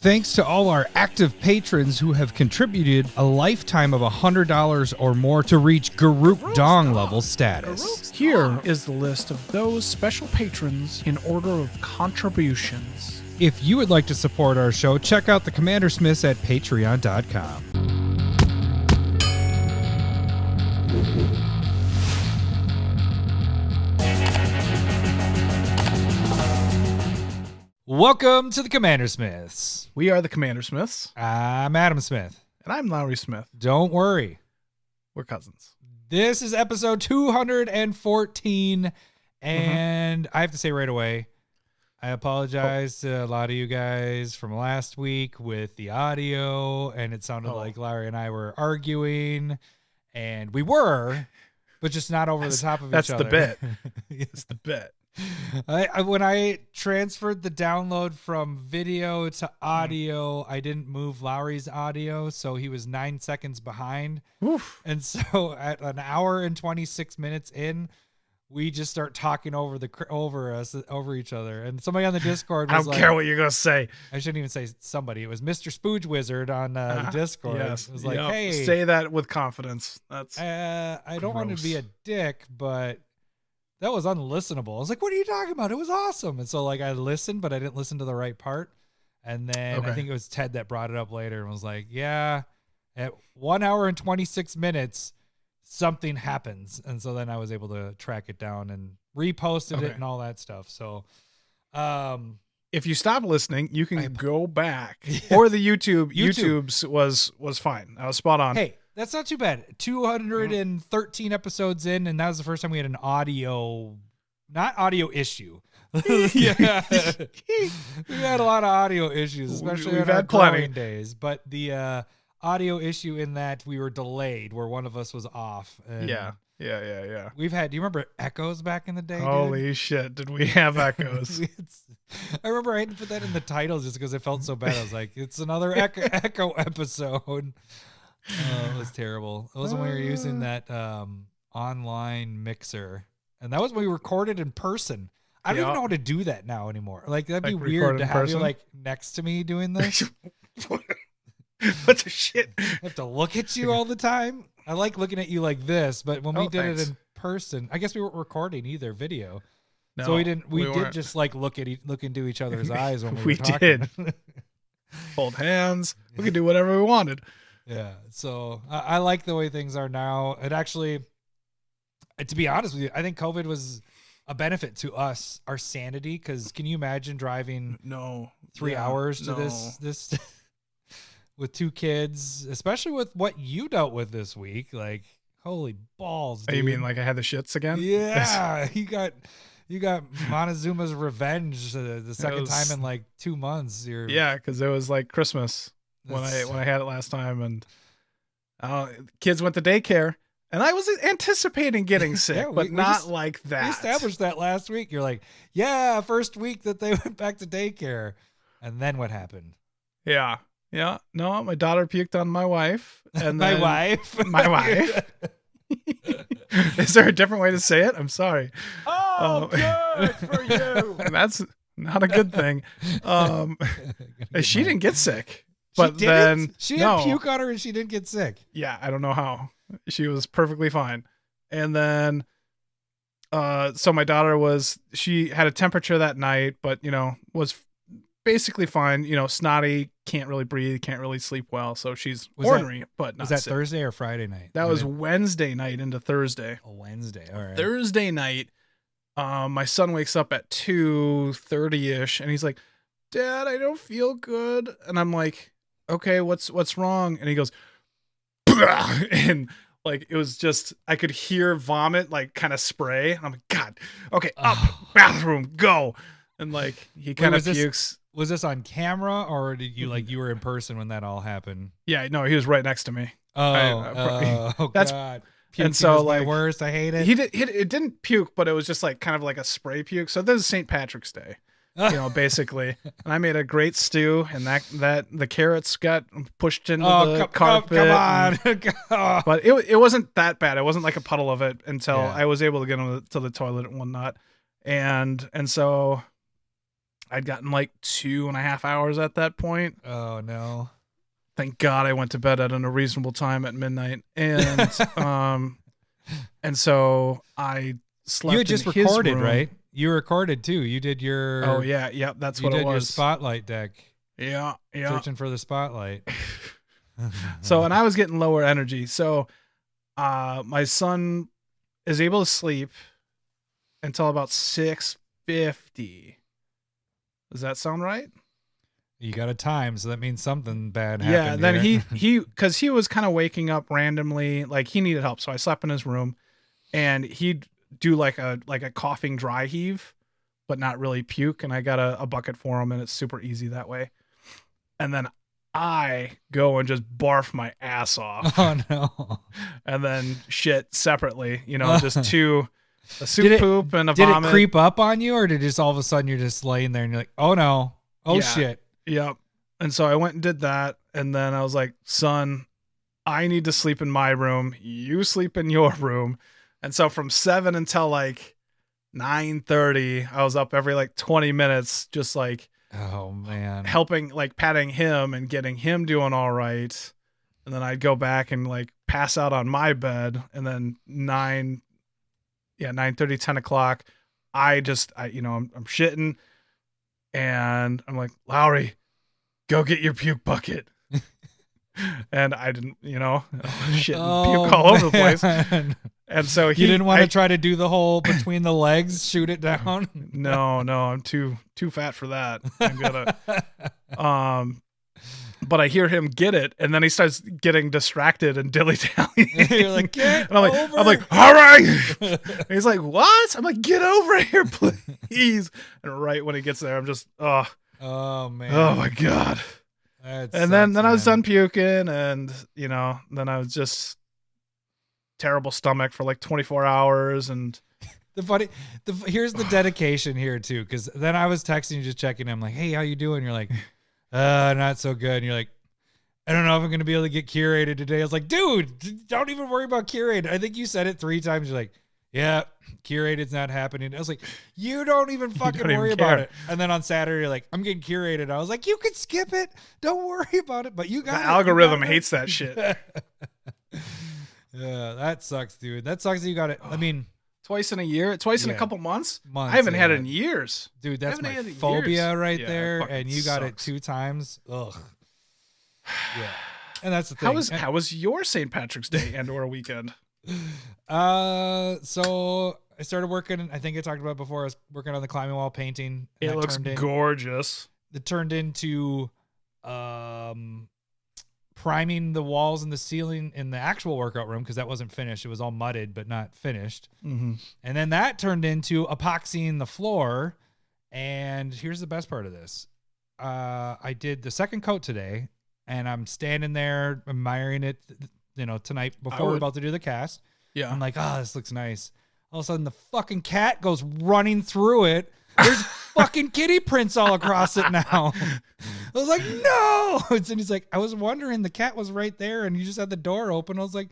Thanks to all our active patrons who have contributed a lifetime of $100 or more to reach Garuk Dong level status. Here is the list of those special patrons in order of contributions. If you would like to support our show, check out the CommanderSmiths at patreon.com. Welcome to the CommanderSmiths. We are the CommanderSmiths. I'm Adam Smith. And I'm Lowery Smith. Don't worry. We're cousins. This is episode 214, and I have to say right away, I apologize to a lot of you guys from last week with the audio, and it sounded like Larry and I were arguing, and we were, but just not over the top of each other. That's the bit. It's the bit. When I transferred the download from video to audio, I didn't move Lowry's audio, so he was 9 seconds behind. Oof. And so at an hour and 26 minutes in, we just start talking over each other. And somebody on the Discord was I don't care what you're gonna say. I shouldn't even say somebody. It was Mr. Spooge Wizard on the Discord. Yes. It was like, hey, say that with confidence. That's I don't want to be a dick, but that was unlistenable. I was like, what are you talking about? It was awesome. And so like I listened, but I didn't listen to the right part. And then I think it was Ted that brought it up later and was like, yeah, at 1 hour and 26 minutes, something happens. And so then I was able to track it down and reposted it and all that stuff. So if you stop listening, you can go back. Or the YouTube's was fine. I was spot on. Hey, that's not too bad. 213 episodes in, and that was the first time we had an not audio issue. Yeah. We had a lot of audio issues, especially on our growing days. But the audio issue in that we were delayed, where one of us was off. And Yeah. We've had, do you remember echoes back in the day? Holy shit, did we have echoes? I remember I had to put that in the title just because it felt so bad. I was like, it's another echo episode. Oh, it was terrible. It was when we were using that online mixer, and that was when we recorded in person. I don't even know how to do that now anymore. Like that'd be weird to have you like next to me doing this. What the shit? I have to look at you all the time. I like looking at you like this, but when we did it in person, I guess we weren't recording either video. No, so we didn't. We did just like look into each other's eyes when we were talking. We did. Hold hands. We could do whatever we wanted. Yeah, so I like the way things are now. It actually, to be honest with you, I think COVID was a benefit to us, our sanity. Because can you imagine driving 3 hours to this with two kids, especially with what you dealt with this week? Like, holy balls! Dude. You mean like I had the shits again? Yeah, you got Montezuma's revenge the second time in like 2 months. Yeah, because it was like Christmas. When I had it last time, and kids went to daycare, and I was anticipating getting sick, but not like that. We established that last week. You're like, yeah, first week that they went back to daycare, and then what happened? Yeah. No, my daughter puked on my wife, and my then wife. Is there a different way to say it? I'm sorry. Oh, good for you. That's not a good thing. She didn't get sick. But then she had puke on her and she didn't get sick. Yeah, I don't know how. She was perfectly fine. And then so my daughter she had a temperature that night, but was basically fine, snotty, can't really breathe, can't really sleep well, so she's ornery, but not Was that sick. Thursday or Friday night? That was Wednesday night into Thursday. Oh, Wednesday. All right. Thursday night, my son wakes up at 2:30ish and he's like, "Dad, I don't feel good." And I'm like, "Okay, what's wrong?" And he goes, and like it was just I could hear vomit like kind of spray. And I'm like, "God, okay, up, bathroom, go." And like he kind of pukes. Was this on camera or did you you were in person when that all happened? Yeah, no, he was right next to me. That's God. Puking and so is my worst. I hate it. It didn't puke, but it was just like kind of like a spray puke. So this is St. Patrick's Day. Basically. And I made a great stew, and that the carrots got pushed into the carpet. Come on. But it wasn't that bad. It wasn't like a puddle of it until I was able to get him to the toilet and whatnot. And so I'd gotten like 2.5 hours at that point. Oh no. Thank God I went to bed at a reasonable time at midnight. And and so I slept. You had just in his recorded, room. right? You recorded too. You did your Oh yeah, that's what it was. You did your spotlight deck. Yeah. Searching for the spotlight. So, and I was getting lower energy. So, my son is able to sleep until about 6:50. Does that sound right? You got a time, so that means something bad Yeah. happened. Then here. because he was kind of waking up randomly, like he needed help. So I slept in his room, and he'd do like a coughing dry heave, but not really puke. And I got a bucket for him, and it's super easy that way. And then I go and just barf my ass off. Oh no. And then shit separately, just a soup poop and a did vomit. Did it creep up on you, or did it just all of a sudden you're just laying there and you're like, oh no, oh Yeah. shit. Yep. And so I went and did that. And then I was like, son, I need to sleep in my room. You sleep in your room. And so from 7 until like 9:30, I was up every like 20 minutes, just like, oh man, helping, like patting him and getting him doing all right. And then I'd go back and like pass out on my bed. And then 9:30, 10 o'clock, I'm shitting, and I'm like, Lowery, go get your puke bucket. And I didn't, shit and puke all over the place. And so you didn't want to try to do the whole between the legs, shoot it down. No, I'm too fat for that. I'm gonna, but I hear him get it, and then he starts getting distracted and dilly-dallying. You're like, get and I'm over. like, all right. And he's like, what? I'm like, get over here, please. And right when he gets there, I'm just, oh man, oh my God. Then I was done puking, and then I was just terrible stomach for like 24 hours. And here's the dedication here too, because then I was texting you, just checking. I'm like, hey, how you doing? You're like, not so good. And you're like, I don't know if I'm gonna be able to get curated today. I was like, dude, don't even worry about curated. I think you said it 3 times. You're like, yeah, curated's not happening. I was like, you don't even fucking worry about it. And then on Saturday, you're like, I'm getting curated. I was like, you can skip it. Don't worry about it. But you got the algorithm hates that shit. Yeah, that sucks, dude. That sucks that you got it. I mean, twice in a year, twice in a couple months. I haven't had it in years. Dude, that's my phobia right there. And you got it 2 times. Ugh. Yeah. And that's the thing. How was your St. Patrick's Day and or weekend? So I started working, I think I talked about it before, I was working on the climbing wall painting. It looks gorgeous. It turned into priming the walls and the ceiling in the actual workout room, because that wasn't finished. It was all mudded but not finished. Mm-hmm. And then that turned into epoxying the floor. And here's the best part of this. I did the second coat today, and I'm standing there admiring it, tonight before we're about to do the cast. Yeah. I'm like, this looks nice. All of a sudden, the fucking cat goes running through it. There's fucking kitty prints all across it now. I was like, no. And he's like, I was wondering, the cat was right there and you just had the door open. I was like,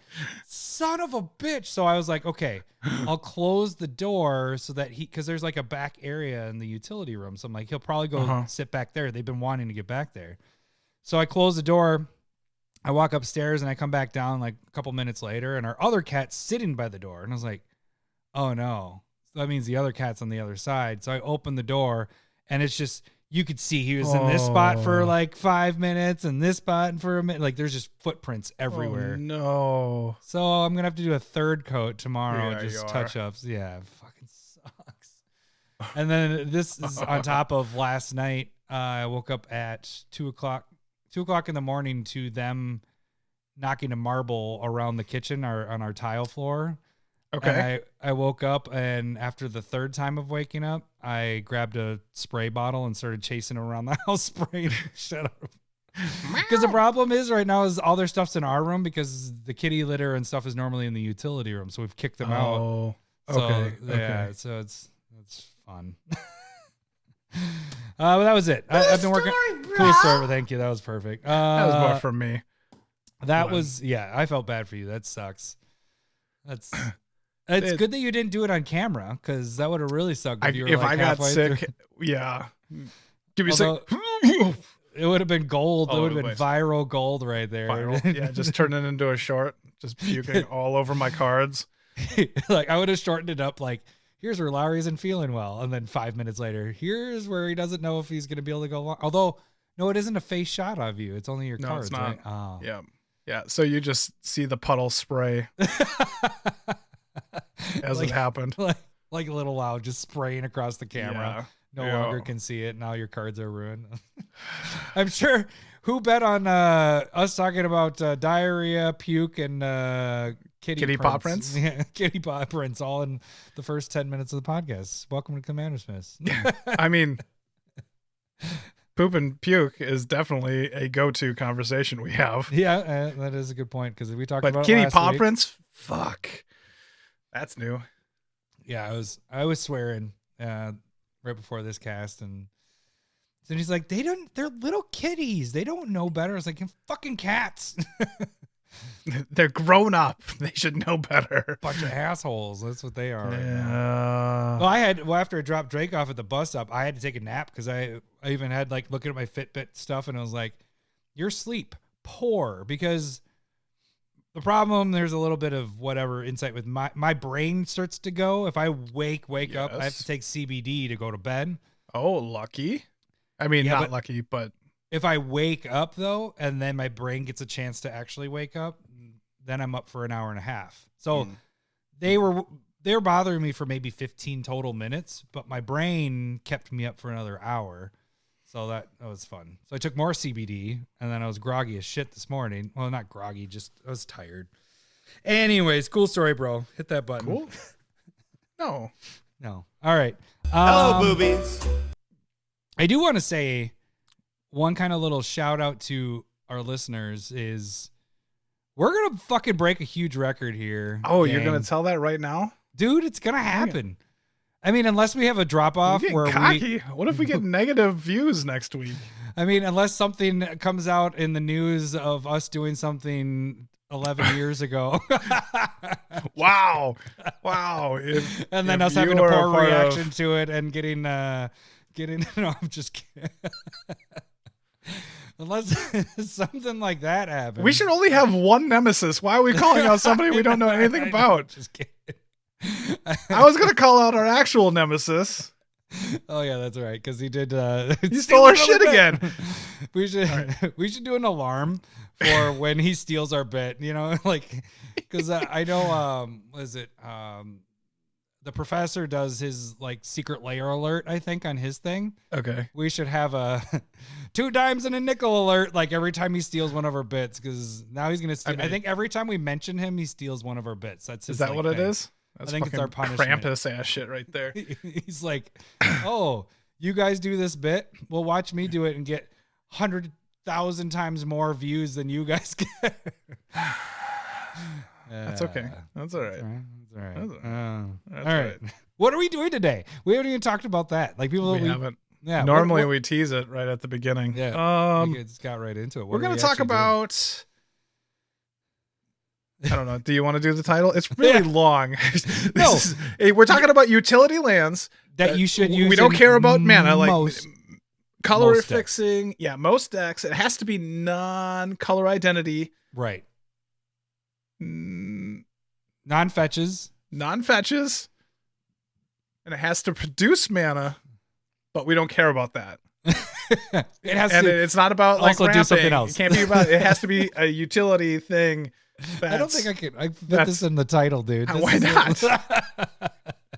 son of a bitch. So I was like, okay, I'll close the door so that because there's like a back area in the utility room. So I'm like, he'll probably go sit back there. They've been wanting to get back there. So I close the door. I walk upstairs and I come back down like a couple minutes later, and our other cat's sitting by the door. And I was like, oh no. That means the other cat's on the other side. So I opened the door, and it's just, you could see he was in this spot for like 5 minutes and this spot for a minute. Like there's just footprints everywhere. Oh, no. So I'm going to have to do a third coat tomorrow. Yeah, just touch ups. Yeah, it fucking sucks. And then this is on top of last night. I woke up at 2 o'clock in the morning to them knocking a marble around the kitchen on our tile floor. Okay. And I woke up, and after the third time of waking up, I grabbed a spray bottle and started chasing it around the house, spraying shut up. Because the problem is right now is all their stuff's in our room, because the kitty litter and stuff is normally in the utility room. So we've kicked them out. Oh, okay. So, yeah, so it's fun. But that was it. I've been working. Cool story. Thank you. That was perfect. That was more for me. That was, I felt bad for you. That sucks. It's good that you didn't do it on camera, because that would have really sucked if you were I got sick. through. Yeah. Give me a Although, second. It would have been gold. All It would over have the been viral gold right there. Viral. Yeah, just turning into a short, just puking all over my cards. Like I would have shortened it up like, here's where Lowery isn't feeling well. And then 5 minutes later, here's where he doesn't know if he's going to be able to go long. Although, no, it isn't a face shot of you. It's only your cards, it's not. right? Oh. Yeah. Yeah. So you just see the puddle spray as it happened. Like a little loud, just spraying across the camera. No longer can see it. Now your cards are ruined. I'm sure who bet on us talking about diarrhea, puke, and kitty paw prints? Yeah, kitty paw prints all in the first 10 minutes of the podcast. Welcome to CommanderSmiths. I mean, poop and puke is definitely a go-to conversation we have. Yeah, that is a good point because we talked about kitty it last paw week. Prints, fuck, that's new. Yeah, I was swearing right before this cast, and then he's like, they're little kitties, they don't know better. I was like, fucking cats. They're grown up. They should know better. Bunch of assholes. That's what they are. Right Yeah. now. Well, after I dropped Drake off at the bus stop, I had to take a nap because I even had like looking at my Fitbit stuff, and I was like, your sleep poor, because the problem, there's a little bit of whatever insight with my brain starts to go. If I wake up, I have to take CBD to go to bed. Oh, lucky. I mean, not lucky, but if I wake up though, and then my brain gets a chance to actually wake up, then I'm up for an hour and a half. So they were bothering me for maybe 15 total minutes, but my brain kept me up for another hour. So that was fun. So I took more CBD, and then I was groggy as shit this morning. Well, not groggy, just I was tired. Anyways, cool story, bro. Hit that button. Cool. No. All right. Hello, boobies. I do want to say one kind of little shout out to our listeners is we're going to fucking break a huge record here. Oh, you're going to tell that right now? Dude, it's going to happen. I mean, unless we have a drop off where cocky. What if we get negative views next week? I mean, unless something comes out in the news of us doing something 11 years ago. Wow. And then us having a poor reaction to it and getting no, I'm just kidding. Unless something like that happens. We should only have one nemesis. Why are we calling out somebody we don't know anything about? Just kidding. I was going to call out our actual nemesis. Oh yeah, that's right. Because he did. He stole our shit again. We should do an alarm for when he steals our bit. You know, like because I know. Was it the professor does his like secret layer alert? I think on his thing. Okay. We should have a 2 dimes and a nickel alert like every time he steals one of our bits, because now he's gonna steal. I think every time we mention him, he steals one of our bits. That's his, is that what thing. it is? That's I think it's our punishment. Krampus ass shit right there. He's like, oh, you guys do this bit? Well, watch me do it and get 100,000 times more views than you guys get. That's okay. That's all right. That's all right. What are we doing today? We haven't even talked about that. Like people, we haven't. Yeah. Normally we tease it right at the beginning. Yeah. We just got right into it. We're going to talk about. I don't know. Do you want to do the title? It's really long. No. We're talking about utility lands that you should use. We don't care about mana, like color most fixing. Decks. Yeah, most decks. It has to be non-color identity. Right. Non-fetches. Non-fetches. And it has to produce mana, but we don't care about that. It has and to it's not about like also ramping. do something else. It can't be about. It has to be a utility thing. I don't think I fit this in the title, dude. Why not?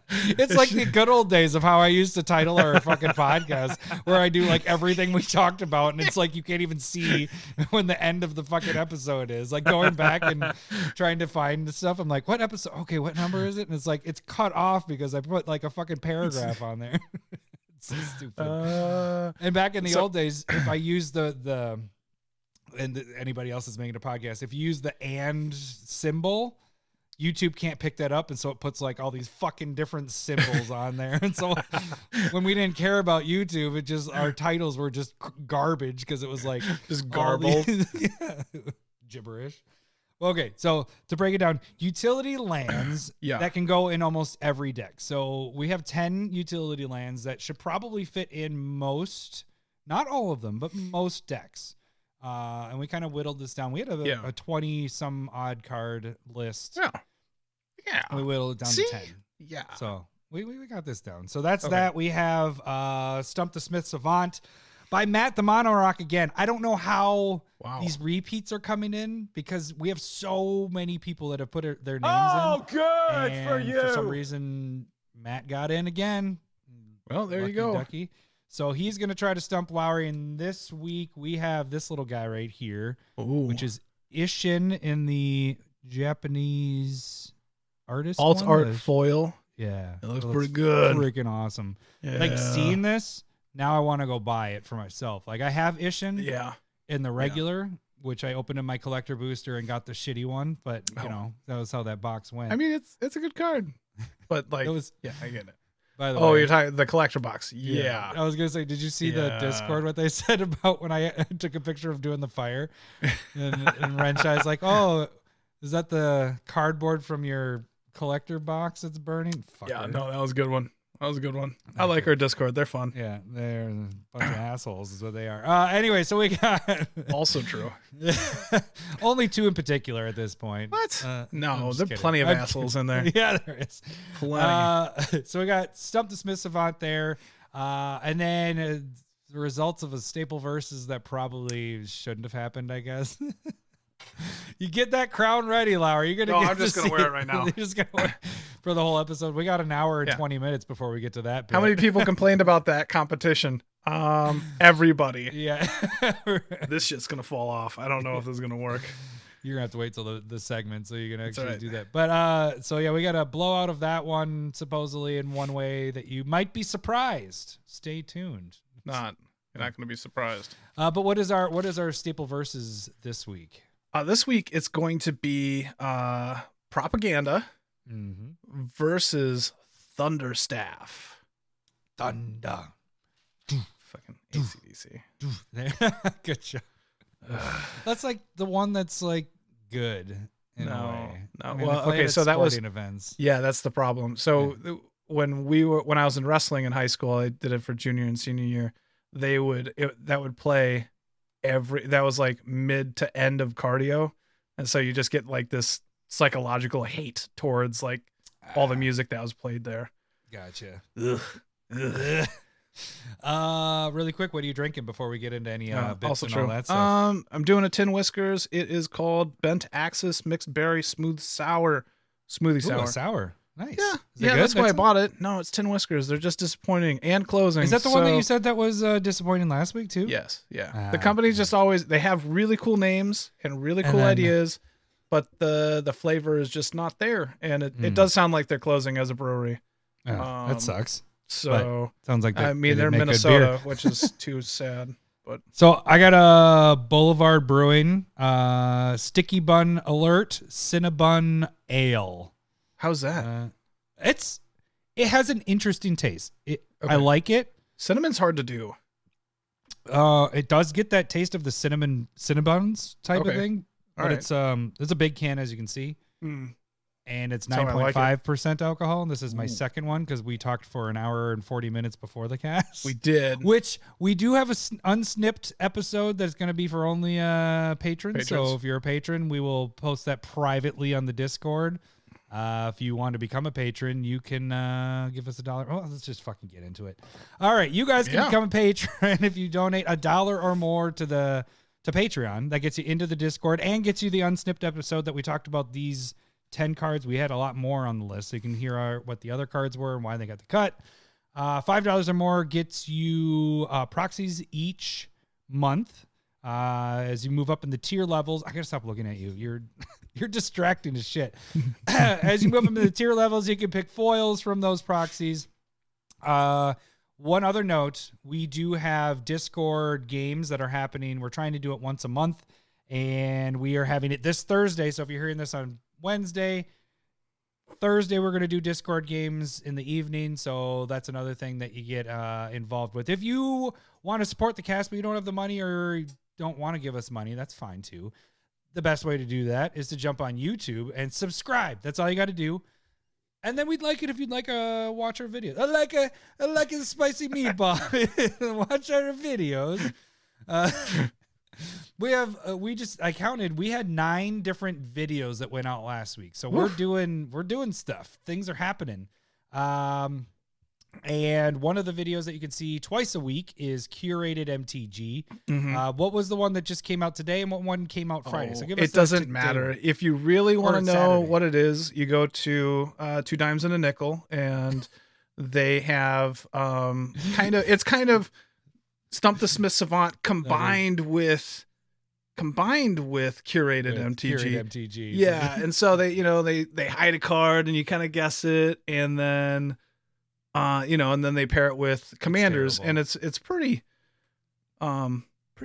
It's like the good old days of how I used to title our fucking podcast, where I do like everything we talked about, and it's like you can't even see when the end of the fucking episode is. Like going back and trying to find the stuff. I'm like, what episode? Okay, what number is it? And it's like it's cut off because I put like a fucking paragraph on there. It's so stupid. And back in the old days, if I used the and anybody else is making a podcast, if you use the and symbol, YouTube can't pick that up, and so it puts like all these fucking different symbols on there. And so when we didn't care about YouTube, it just our titles were just garbage because it was like just garbled, gibberish. Okay, so to break it down, utility lands that can go in almost every deck. So we have 10 utility lands that should probably fit in most Not all of them, but most decks. And we kind of whittled this down. We had a 20 some odd card list. Yeah. And we whittled it down to 10. Yeah. So we got this down. So that's that. We have Stump the Smith Savant by Matt the Monorock again. I don't know how these repeats are coming in because we have so many people that have put their names in. Oh, good for you. For some reason, Matt got in again. Well, there Lucky you go. Ducky. So he's going to try to stump Lowery. And this week we have this little guy right here, which is Ishin in the Japanese artist. Alt art foil. Yeah. It looks pretty good. Freaking awesome. Yeah. Like seeing this, now I want to go buy it for myself. Like I have Ishin in the regular, which I opened in my collector booster and got the shitty one. But, you know, that was how that box went. I mean, it's a good card. But like, I get it. By the way, you're talking the collector box. Yeah. I was gonna say, did you see the Discord what they said about when I took a picture of doing the fire? And Renshai's like, "Oh, is that the cardboard from your collector box that's burning?" Fucker. Yeah, no, that was a good one. I like our Discord. They're fun. Yeah, they're a bunch of assholes is what they are. Anyway, so we got also true. Only 2 in particular at this point. What? No, there are plenty of assholes in there. Yeah, there is. Plenty. So we got Stump the Smith Savant there. And then the results of a staple versus that probably shouldn't have happened, I guess. You get that crown ready, Lowery. You're gonna. I'm just gonna wear it right now. You're just gonna wear it for the whole episode. We got an hour and 20 minutes before we get to that bit. How many people complained about that competition? Everybody. Yeah. This shit's gonna fall off. I don't know if this is gonna work. You're gonna have to wait till the segment so you can actually do that. But so yeah, we got a blowout of that one supposedly in one way that you might be surprised. Stay tuned. You're not gonna be surprised. But what is our staple versus this week? This week it's going to be Propaganda versus Thunderstaff. Thunder. Fucking AC/DC. Good job. That's like the one that's like good in a way. No. I mean, Well, okay, so that was events. Yeah, that's the problem. So when I was in wrestling in high school, I did it for junior and senior year. That would play that was like mid to end of cardio, and so you just get like this psychological hate towards like all the music that was played there. Gotcha. Really quick, what are you drinking before we get into any bits also and true. all that stuff? I'm doing a Tin Whiskers. It is called Bent Axis Mixed Berry Smoothie Sour. Sour. Nice. Yeah, that's why I bought it. No, it's Tin Whiskers. They're just disappointing and closing. Is that the one that you said that was disappointing last week too? Yes. Yeah. The company's just they have really cool names and really cool ideas, but the flavor is just not there. And it does sound like they're closing as a brewery. That sucks. So sounds like they're Minnesota, which is too sad. But so I got a Boulevard Brewing Sticky Bun Alert Cinnabon Ale. How's that? It has an interesting taste. I like it. Cinnamon's hard to do. It does get that taste of the Cinnabons type of thing, but it's a big can as you can see, and it's 9.5% alcohol. And this is my second one because we talked for an hour and 40 minutes before the cast. We did, which we do have a unsnipped episode that's going to be for only patrons. So if you're a patron, we will post that privately on the Discord. If you want to become a patron, you can give us $1. Oh, let's just fucking get into it. All right, you guys can become a patron if you donate $1 or more to Patreon. That gets you into the Discord and gets you the unsnipped episode that we talked about these 10 cards. We had a lot more on the list, so you can hear what the other cards were and why they got the cut. $5 or more gets you proxies each month. As you move up in the tier levels, I gotta stop looking at you. You're distracting as shit. As you move up into the tier levels, you can pick foils from those proxies. One other note, we do have Discord games that are happening. We're trying to do it once a month, and we are having it this Thursday. So if you're hearing this on Wednesday, Thursday, we're going to do Discord games in the evening. So that's another thing that you get involved with. If you want to support the cast, but you don't have the money or don't want to give us money, that's fine too. The best way to do that is to jump on YouTube and subscribe. That's all you got to do. And then we'd like it if you'd like to watch our videos. I like a spicy meatball. Watch our videos. I counted. We had 9 different videos that went out last week. So we're doing stuff. Things are happening. And one of the videos that you can see twice a week is Curated MTG. What was the one that just came out today, and what one came out Friday? So give us it doesn't matter. If you really want to know Saturday. what it is, you go to 2 Dimes and a Nickel, and they have it's kind of Stump the Smith Savant combined with Curated MTG. Curated MTG. Yeah, and so they hide a card and you kind of guess it, and then and then they pair it with Commanders, and it's pretty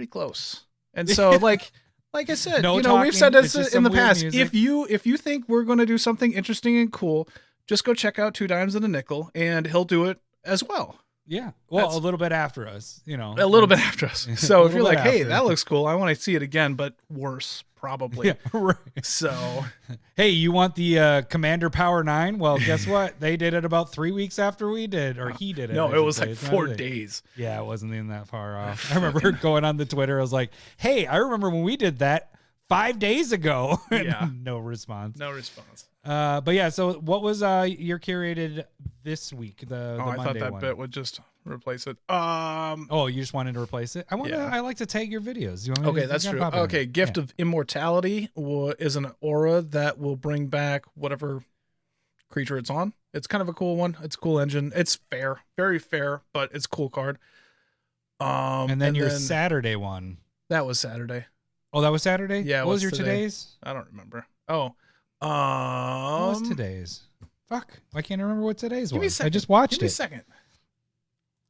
close. And so like I said, we've said this in the past. Music. If you think we're going to do something interesting and cool, just go check out 2 Dimes and a Nickel, and he'll do it as well. Yeah. Well, a little bit after us, A little bit after us. So if you're like, hey, after. that looks cool, I want to see it again, but worse, probably. Yeah, right. So, hey, you want the Commander Power 9? Well, guess what? They did it about 3 weeks after we did, or he did it. No, I it was should like say. 4 days. Yeah, it wasn't even that far off. I remember going on the Twitter. I was like, hey, I remember when we did that 5 days ago. Yeah. No response. No response. But yeah, so what was your curated this week? The I Monday thought that one? bit would just replace it. Oh, you just wanted to replace it? I like to tag your videos. You want me Okay, to, that's true. Okay, Gift of Immortality is an aura that will bring back whatever creature it's on. It's kind of a cool one. It's a cool engine. It's fair, very fair, but it's a cool card. And then your Saturday one. That was Saturday. Oh, that was Saturday? Yeah. What was your today's? I don't remember. Oh. What was today's? Fuck. I can't remember what today's Give me a was. second. I just watched Give me it. a second.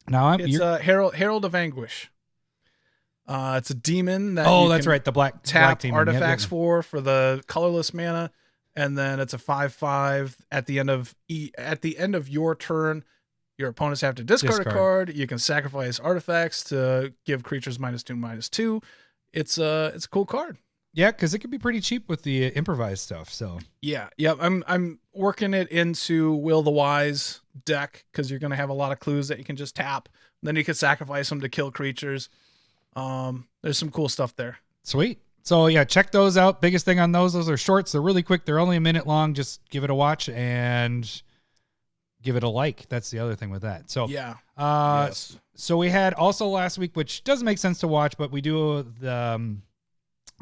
Now It's Herald of Anguish. It's a demon that that's right. The black tap demon. artifacts for the colorless mana, and then it's a 5/5 at the end of your turn. Your opponents have to discard a card. You can sacrifice artifacts to give creatures -2/-2. It's a cool card. Yeah, because it could be pretty cheap with the improvised stuff. So yeah. I'm working it into Will the Wise deck because you're going to have a lot of clues that you can just tap. Then you can sacrifice them to kill creatures. There's some cool stuff there. Sweet. So yeah, check those out. Biggest thing on those are shorts. They're really quick. They're only a minute long. Just give it a watch and give it a like. That's the other thing with that. So yeah. Yes. So we had also last week, which doesn't make sense to watch, but we do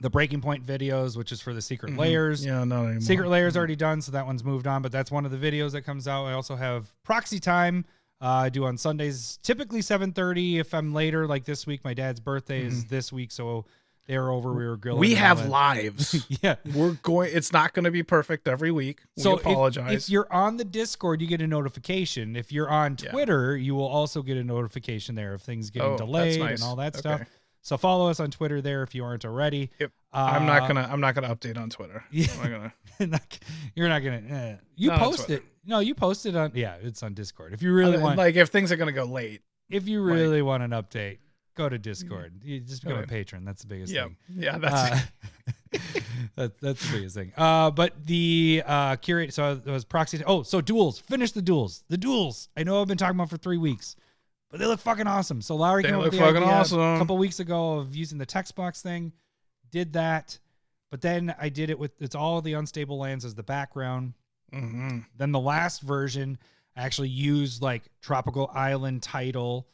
the Breaking Point videos, which is for the Secret Layers. Yeah, not anymore. Secret Layers already done, so that one's moved on, but that's one of the videos that comes out. I also have Proxy Time. I do on Sundays, typically 7:30. If I'm later, like this week, my dad's birthday is this week, so they were over. We were grilling. We have lives. Yeah, it's not going to be perfect every week. We apologize. If you're on the Discord, you get a notification. If you're on Twitter, you will also get a notification there of things getting delayed and all that stuff. So follow us on Twitter there if you aren't already. Yep. I'm not gonna update on Twitter. Yeah. You're not gonna. You Not on post Twitter. it. No, you post it on. Yeah, it's on Discord. If you really want, like, if things are gonna go late. if you really want an update, go to Discord. You just become a patron. That's the biggest thing. Yeah, that's That's the biggest thing. But the curate. So it was Proxy. Oh, so duels. Finish the duels. The duels. I know I've been talking about for 3 weeks. But they look fucking awesome. So Lowery came up with the idea a couple weeks ago of using the text box thing. Did that. But then I did it with, it's all the unstable lands as the background. Mm-hmm. Then the last version, I actually used like Tropical Island title,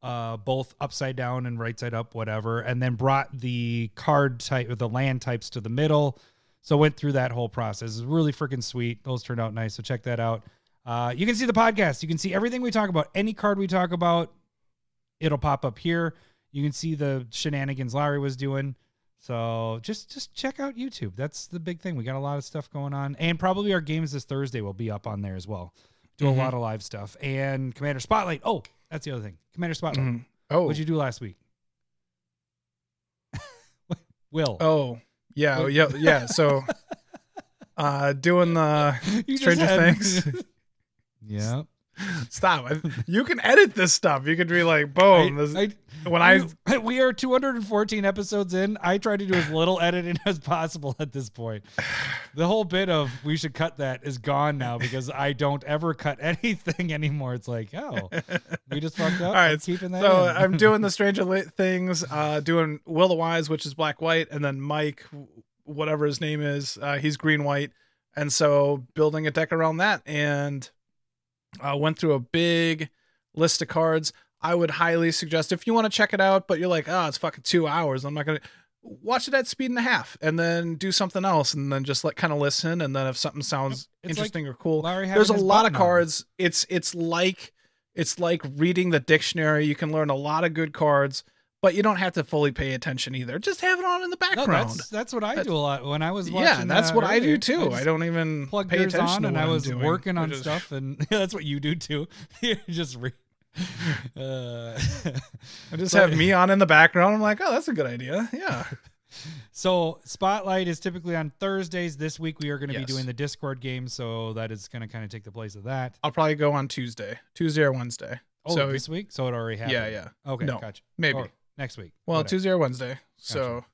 both upside down and right side up, whatever. And then brought the card type or the land types to the middle. So went through that whole process. It's really freaking sweet. Those turned out nice. So check that out. You can see the podcast. You can see everything we talk about. Any card we talk about, it'll pop up here. You can see the shenanigans Larry was doing. So just check out YouTube. That's the big thing. We got a lot of stuff going on. And probably our games this Thursday will be up on there as well. Do a lot of live stuff. And Commander Spotlight. Oh, that's the other thing. Commander Spotlight. Mm-hmm. Oh. What'd you do last week? Will. Oh, yeah. So doing the Stranger Things. Yeah. Stop. You can edit this stuff. You could be like, boom. We are 214 episodes in. I try to do as little editing as possible at this point. The whole bit of we should cut that is gone now because I don't ever cut anything anymore. It's like, oh, we just fucked up. All right. Keeping that So in. I'm doing the Stranger Things, doing Will the Wise, which is black-white, and then Mike, whatever his name is, he's green-white. And so building a deck around that, and went through a big list of cards. I would highly suggest, if you want to check it out, but you're like, oh, it's fucking 2 hours, I'm not going to watch it at speed and a half and then do something else and then just kind of listen. And then if something sounds interesting or cool, there's a lot of cards. It's like reading the dictionary. You can learn a lot of good cards, but you don't have to fully pay attention either. Just have it on in the background. No, that's what I do a lot when I was watching. Yeah, that's what I do too. I don't even pay attention on, to and what I was I'm doing, working on stuff, and that's what you do too. You just read. I just have me on in the background. I'm like, oh, that's a good idea. Yeah. So Spotlight is typically on Thursdays. This week we are going to be doing the Discord game, so that is going to kind of take the place of that. I'll probably go on Tuesday or Wednesday. Oh, so this week? So it already happened. Yeah. Okay, no, gotcha. Maybe. Or next week. Well, whatever. Tuesday or Wednesday. So Gotcha.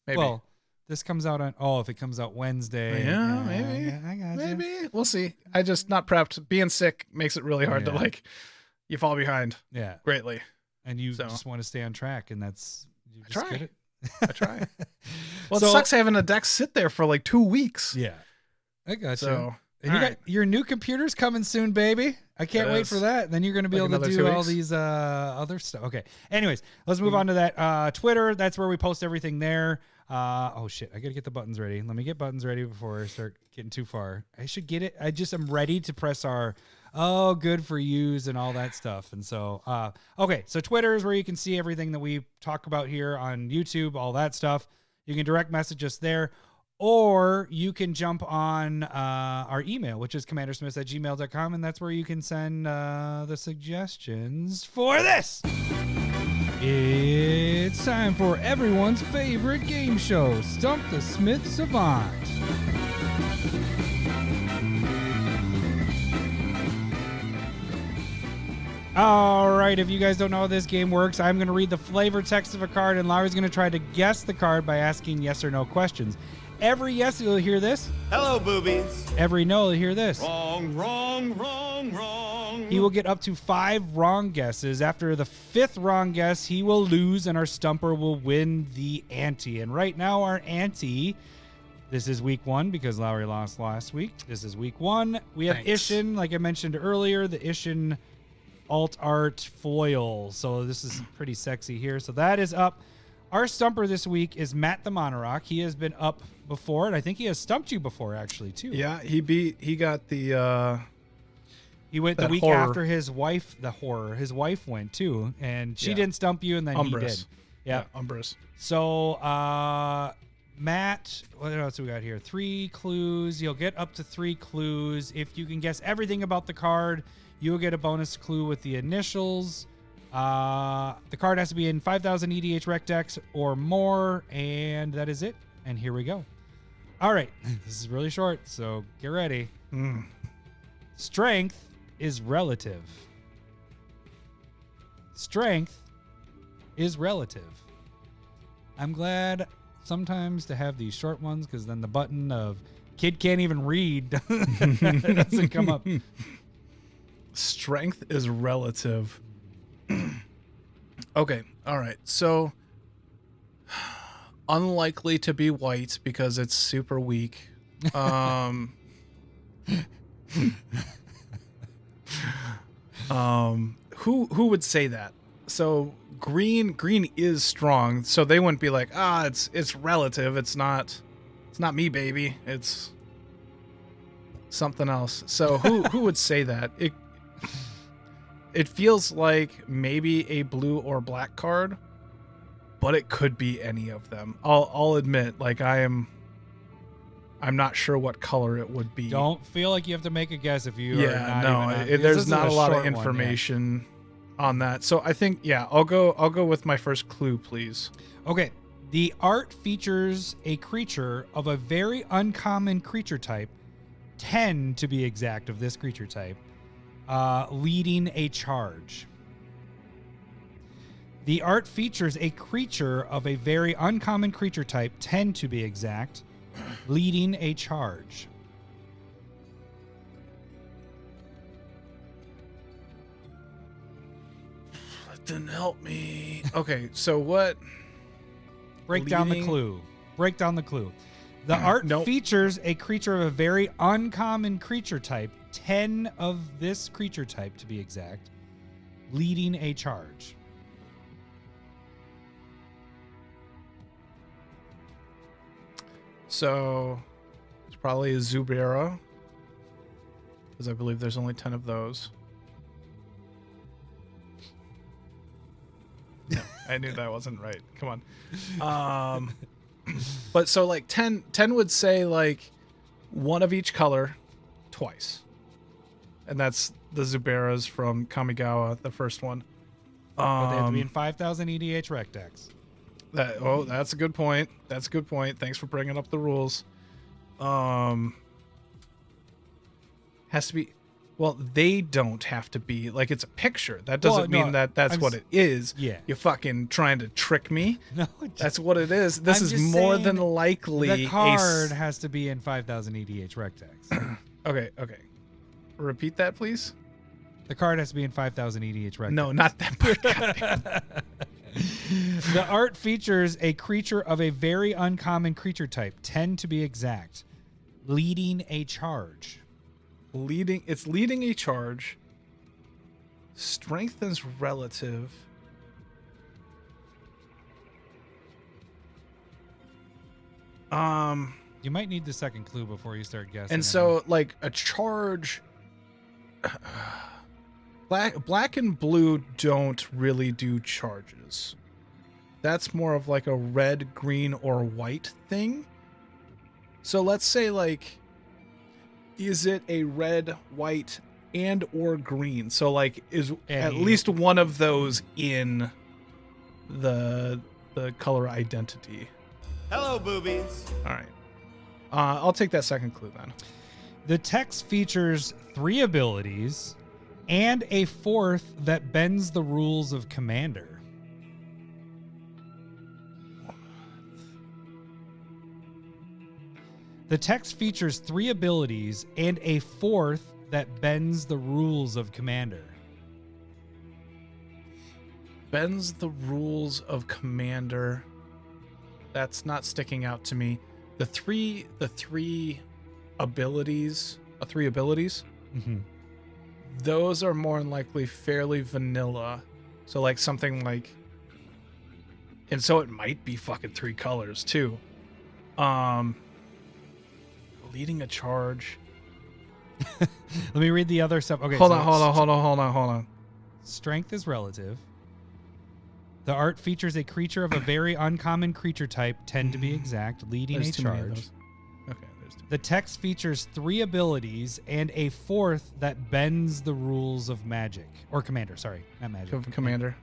maybe. Well, this comes out on. Oh, if it comes out Wednesday. Yeah, maybe. I got Maybe. We'll see. I just not prepped. Being sick makes it really hard to you fall behind. Yeah. Greatly. And you just want to stay on track, and that's. You just try. get it. I try. Well, it sucks having a deck sit there for like 2 weeks. Yeah. I got So, you. And you got your new computer's coming soon, baby. I can't wait for that. Then you're going to be able to do all these other stuff. Okay. Anyways, let's move on to that. Twitter, that's where we post everything there. Oh, shit. I got to get the buttons ready. Let me get buttons ready before I start getting too far. I should get it. I'm ready to press our, good for yous and all that stuff. And so, okay. So Twitter is where you can see everything that we talk about here on YouTube, all that stuff. You can direct message us there. Or you can jump on our email, which is CommanderSmiths@gmail.com, and that's where you can send the suggestions for this. It's time for everyone's favorite game show, Stump the Smith Savant. All right, if you guys don't know how this game works, I'm going to read the flavor text of a card, and Laurie's going to try to guess the card by asking yes or no questions. Every yes, you'll hear this. Hello, boobies. Every no, you'll hear this. Wrong, wrong, wrong, wrong. He will get up to 5 wrong guesses. After the 5th wrong guess, he will lose, and our stumper will win the ante. And right now, our ante, this is week 1 because Lowery lost last week. This is week 1. We have Ishin, like I mentioned earlier, the Ishin alt art foil. So this is pretty sexy here. So that is up. Our stumper this week is Matt the Monorock. He has been up before, and I think he has stumped you before, actually, too. Yeah, he got the... He went the week after his wife, his wife went, too, and she didn't stump you, and then he did. Yeah, Umbrus. So, Matt, what else we got here? 3 clues. You'll get up to 3 clues. If you can guess everything about the card, you will get a bonus clue with the initials. The card has to be in 5,000 EDH rec decks or more, and that is it. And here we go. All right, this is really short, so get ready. Strength is relative. Strength is relative. I'm glad sometimes to have these short ones because then the button of kid can't even read doesn't come up. Strength is relative. Okay, all right. So, unlikely to be white because it's super weak. Who would say that? So green is strong, so they wouldn't be like, it's relative. It's not me, baby. It's something else. So who would say that? It feels like maybe a blue or black card, but it could be any of them. I'll admit, like I'm not sure what color it would be. Don't feel like you have to make a guess if you are not there's not a lot of information on that. So I think I'll go with my first clue, please. Okay. The art features a creature of a very uncommon creature type, 10 to be exact of this creature type. leading a charge. The art features a creature of a very uncommon creature type, 10 to be exact, leading a charge. That didn't help me. Okay, so what? Break down the clue. The art features a creature of a very uncommon creature type, 10 of this creature type to be exact, leading a charge. So it's probably a Zubera, because I believe there's only 10 of those. No, I knew that wasn't right. Come on. But so like 10 would say like one of each color twice. And that's the Zuberas from Kamigawa, the first one. But they have to be in 5,000 EDH rec decks. That's a good point. Thanks for bringing up the rules. Has to be. Well, they don't have to be. Like, it's a picture. That doesn't mean that's what it is. Yeah. You're fucking trying to trick me. No, that's what it is. This is more than likely. The card has to be in 5,000 EDH rec decks. Okay. Repeat that, please. The card has to be in 5,000 EDH rec decks. No, not that part. The art features a creature of a very uncommon creature type, 10 to be exact, leading a charge. It's leading a charge. Strength is relative. You might need the second clue before you start guessing. And so, like, a charge. Black and blue don't really do charges. That's more of like a red, green, or white thing. So let's say, like, is it a red, white, and or green? So like, is at least one of those in the color identity? Hello, boobies. All right. I'll take that second clue then. The text features 3 abilities and a 4th that bends the rules of Commander. The text features 3 abilities and a 4th that bends the rules of Commander. Bends the rules of Commander. That's not sticking out to me. The three abilities, Mm-hmm. Those are more than likely fairly vanilla. So like something like, and so it might be fucking 3 colors too. Leading a charge. Let me read the other stuff. Okay, hold on. Strength is relative. The art features a creature of a very uncommon creature type, 10 to be exact, leading a charge. Okay, there's 2. The text features 3 abilities and a 4th that bends the rules of Magic. Or Commander, sorry. Not Magic. Commander.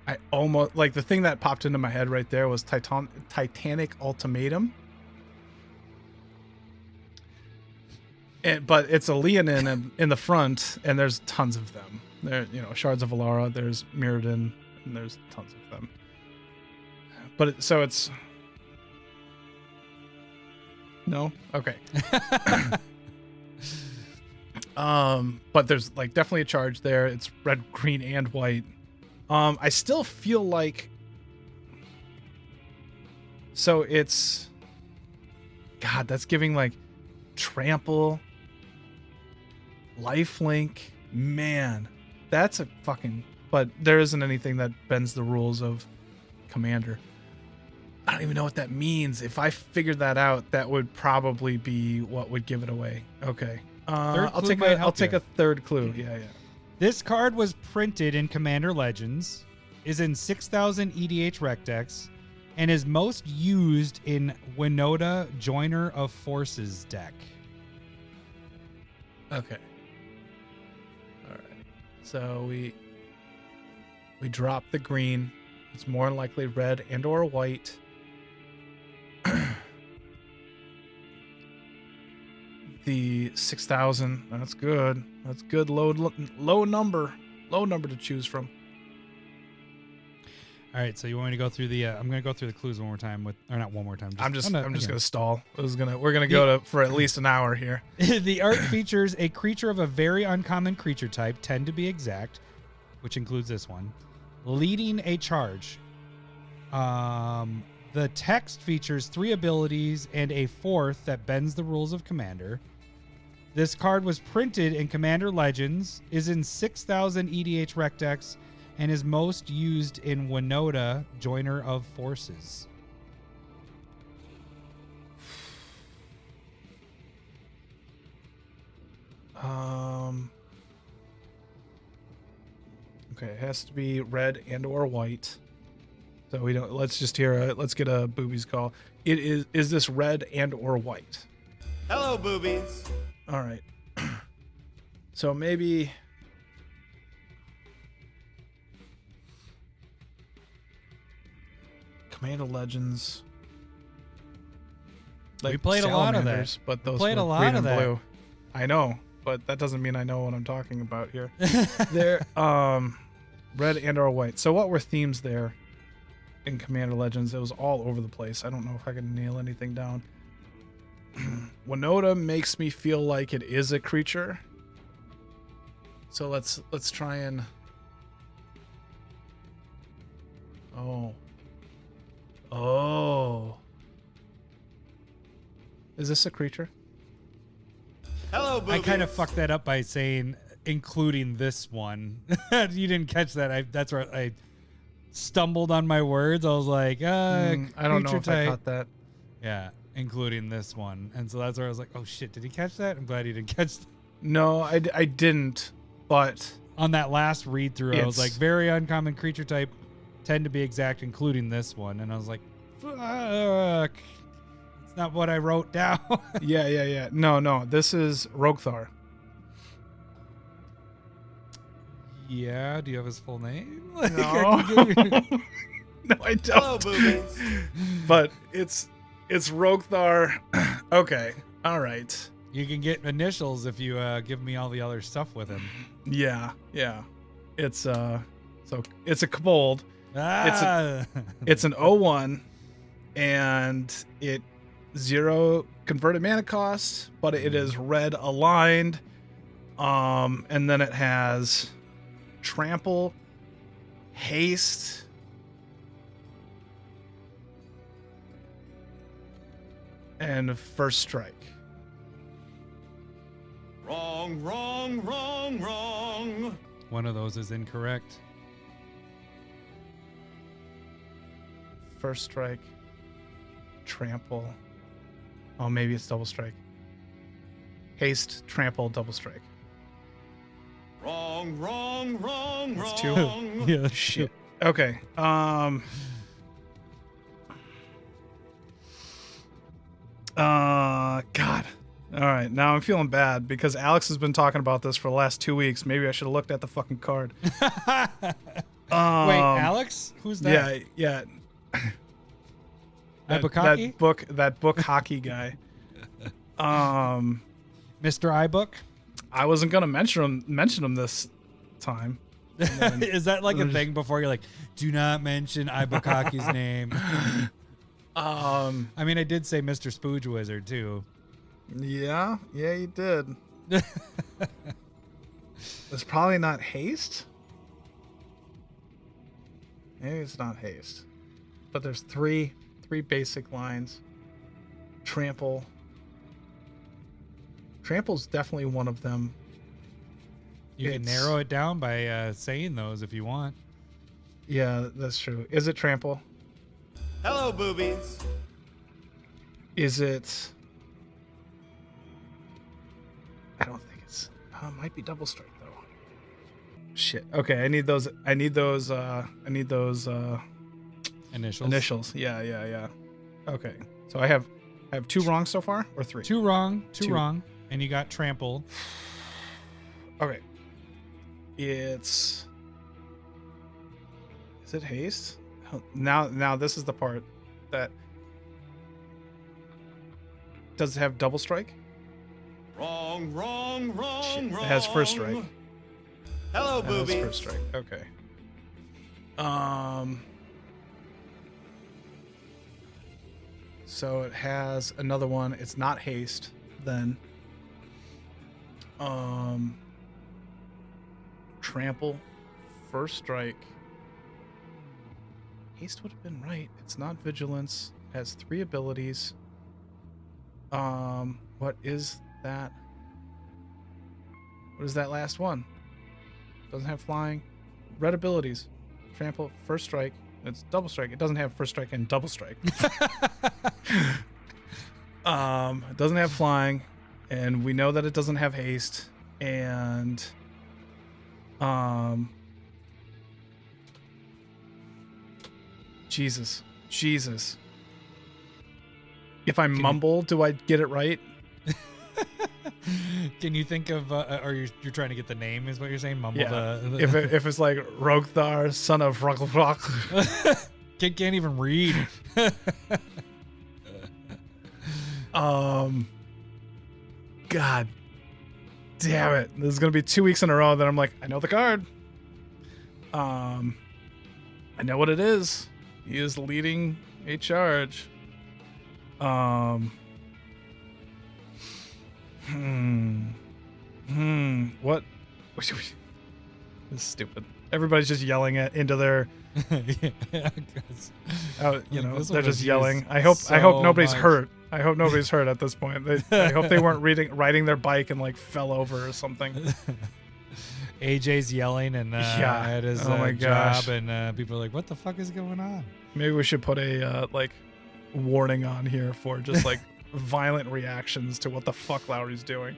Yeah. I almost, like, the thing that popped into my head right there was Titanic Ultimatum. But it's a Leonin in the front, and there's tons of them. There, Shards of Alara, there's Mirrodin, and there's tons of them. But it's no, okay. But there's like definitely a charge there. It's red, green, and white. I still feel like, so it's, God, that's giving like trample, lifelink, man. That's a fucking... But there isn't anything that bends the rules of Commander. I don't even know what that means. If I figured that out, that would probably be what would give it away. Okay. I'll take a third clue. Yeah. This card was printed in Commander Legends, is in 6,000 EDH rec decks, and is most used in Winota Joiner of Forces deck. Okay. So we drop the green. It's more than likely red and or white. the 6,000. That's good. That's good. Low number to choose from. All right, so you want me to go through the? I'm going to go through the clues one more time not one more time. I'm just going to stall. We're going to go for at least an hour here. The art features a creature of a very uncommon creature type, 10 to be exact, which includes this one, leading a charge. The text features 3 abilities and a 4th that bends the rules of Commander. This card was printed in Commander Legends, is in 6,000 EDH rec decks, and is most used in Winota, Joiner of Forces. Okay, it has to be red and or white. So we don't. Let's get a boobies call. Is this red and or white? Hello, boobies. All right. So maybe. Commander Legends. We played a lot of that. But those played were a lot green of and that. blue. I know, but that doesn't mean I know what I'm talking about here. They're red and or white. So what were themes there in Commander Legends? It was all over the place. I don't know if I can nail anything down. Winota makes me feel like it is a creature. So let's try and. Oh. Is this a creature? Hello, boobies. I kind of fucked that up by saying including this one. You didn't catch that. That's where I stumbled on my words. I was like, I don't know if type. I caught that. Yeah, including this one. And so that's where I was like, oh shit, did he catch that? I'm glad he didn't catch that. No, I didn't, but On that last read through, I was like, very uncommon creature type, 10 to be exact, including this one. And I was like, fuck. It's not what I wrote down. yeah. No, this is Roguethar. Yeah, do you have his full name? No. No, I don't. Hello, boobies. But it's Roguethar. Okay, all right. You can get initials if you give me all the other stuff with him. Yeah. It's it's a kobold. It's an 0/1, and it 0 converted mana cost, but it is red aligned. And then it has trample, haste, and first strike. Wrong. One of those is incorrect. First strike, trample. Oh, maybe it's double strike. Haste, trample, double strike. Wrong. That's 2. Yeah, Shit. Okay. God. All right. Now I'm feeling bad because Alex has been talking about this for the last 2 weeks. Maybe I should have looked at the fucking card. Wait, Alex? Who's that? Yeah. Ibukaki? That book hockey guy. Mr. iBook? I wasn't gonna mention him this time. Is that like a thing before you're like, do not mention Ibukaki's name? I mean, I did say Mr. Spooge Wizard too. Yeah, you did. It's probably not haste. Maybe it's not haste. But there's three basic lines. Trample. Trample's definitely one of them. You can narrow it down by saying those if you want. Yeah, that's true. Is it trample? Hello, boobies. Is it? I don't think it's. It might be double strike though. Shit. Okay, I need those. Initials. Yeah. Okay. So I have 2 wrong so far, or 3? 2 wrong. 2 wrong. And you got trample. Okay. Is it haste? Now this is the part that does it have double strike? Wrong, wrong, wrong, Shit, wrong. it has first strike. Hello, It has boobies. first strike. Okay. So it has another one. It's not haste then. Trample, first strike. Haste would have been right. It's not vigilance. Has 3 abilities. What is that? What is that last one? Doesn't have flying. Red abilities. Trample, first strike. It's double strike. It doesn't have first strike and double strike. It doesn't have flying, and we know that it doesn't have haste. And Jesus. If I mumble, do I get it right? Can you think of, or you're trying to get the name, is what you're saying? Mumble the If it's like Rogthar, son of Rock. Can't even read. God damn it. This is going to be 2 weeks in a row that I'm like, I know the card. I know what it is. He is leading a charge. What? This is stupid. Everybody's just yelling it into their, they're just yelling. I hope nobody's hurt. I hope nobody's hurt at this point. I hope they weren't riding their bike and like fell over or something. AJ's yelling and at his job, and people are like, "What the fuck is going on?" Maybe we should put a warning on here for just like violent reactions to what the fuck Lowery's doing.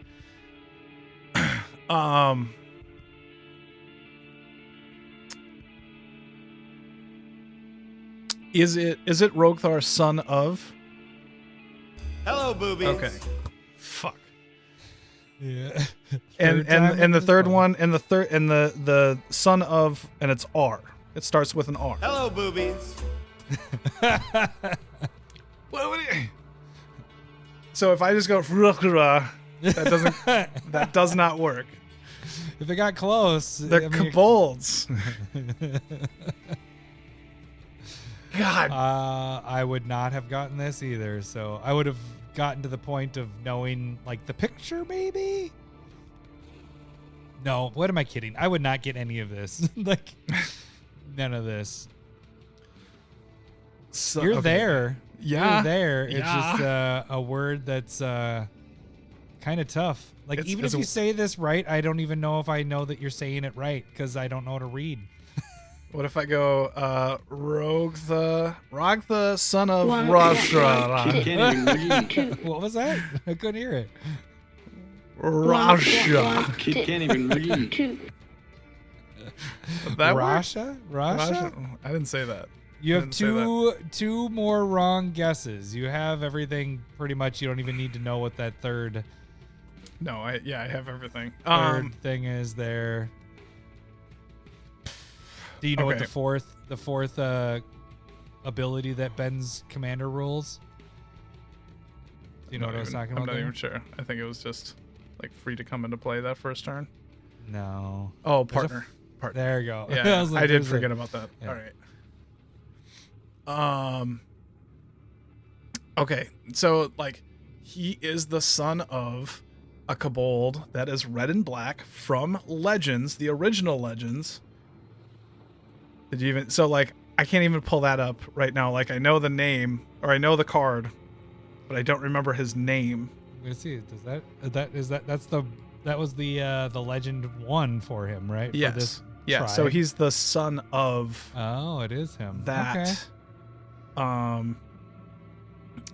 Is it Rogthar, son of? Hello, boobies. Okay. Fuck. Yeah. and the third one and the son of, and it's R. It starts with an R. Hello, boobies. So if I just go that does not work. If it got close, They're kobolds. God. I would not have gotten this either. So I would have gotten to the point of knowing like the picture, maybe. No, what am I kidding? I would not get any of this. Like none of this. So, You're there. Yeah. You're there. Yeah. It's just a word that's kind of tough. Like even if you say this right, I don't even know if I know that you're saying it right because I don't know how to read. What if I go Rogtha, son of Russia? What was that? I couldn't hear it. Russia. Kid can't even read. That Russia? Russia? I didn't say that. You have two more wrong guesses. You have everything pretty much. You don't even need to know what that third. No, I have everything. Third thing is there. Do you know what the fourth ability that bends commander rules? Do you know what I was talking about? I'm not even sure. I think it was just like free to come into play that first turn. No. Oh, partner. There you go. Yeah, I, I did forget about that. Yeah. All right. Okay, so like he is the son of a kobold that is red and black from Legends, the original Legends. Did you even like I can't even pull that up right now. Like I know the name or I know the card, but I don't remember his name. Let's see. Does that was the legend one for him, right? Yes. For this yeah. tribe? So he's the son of Oh, it is him. that. Okay.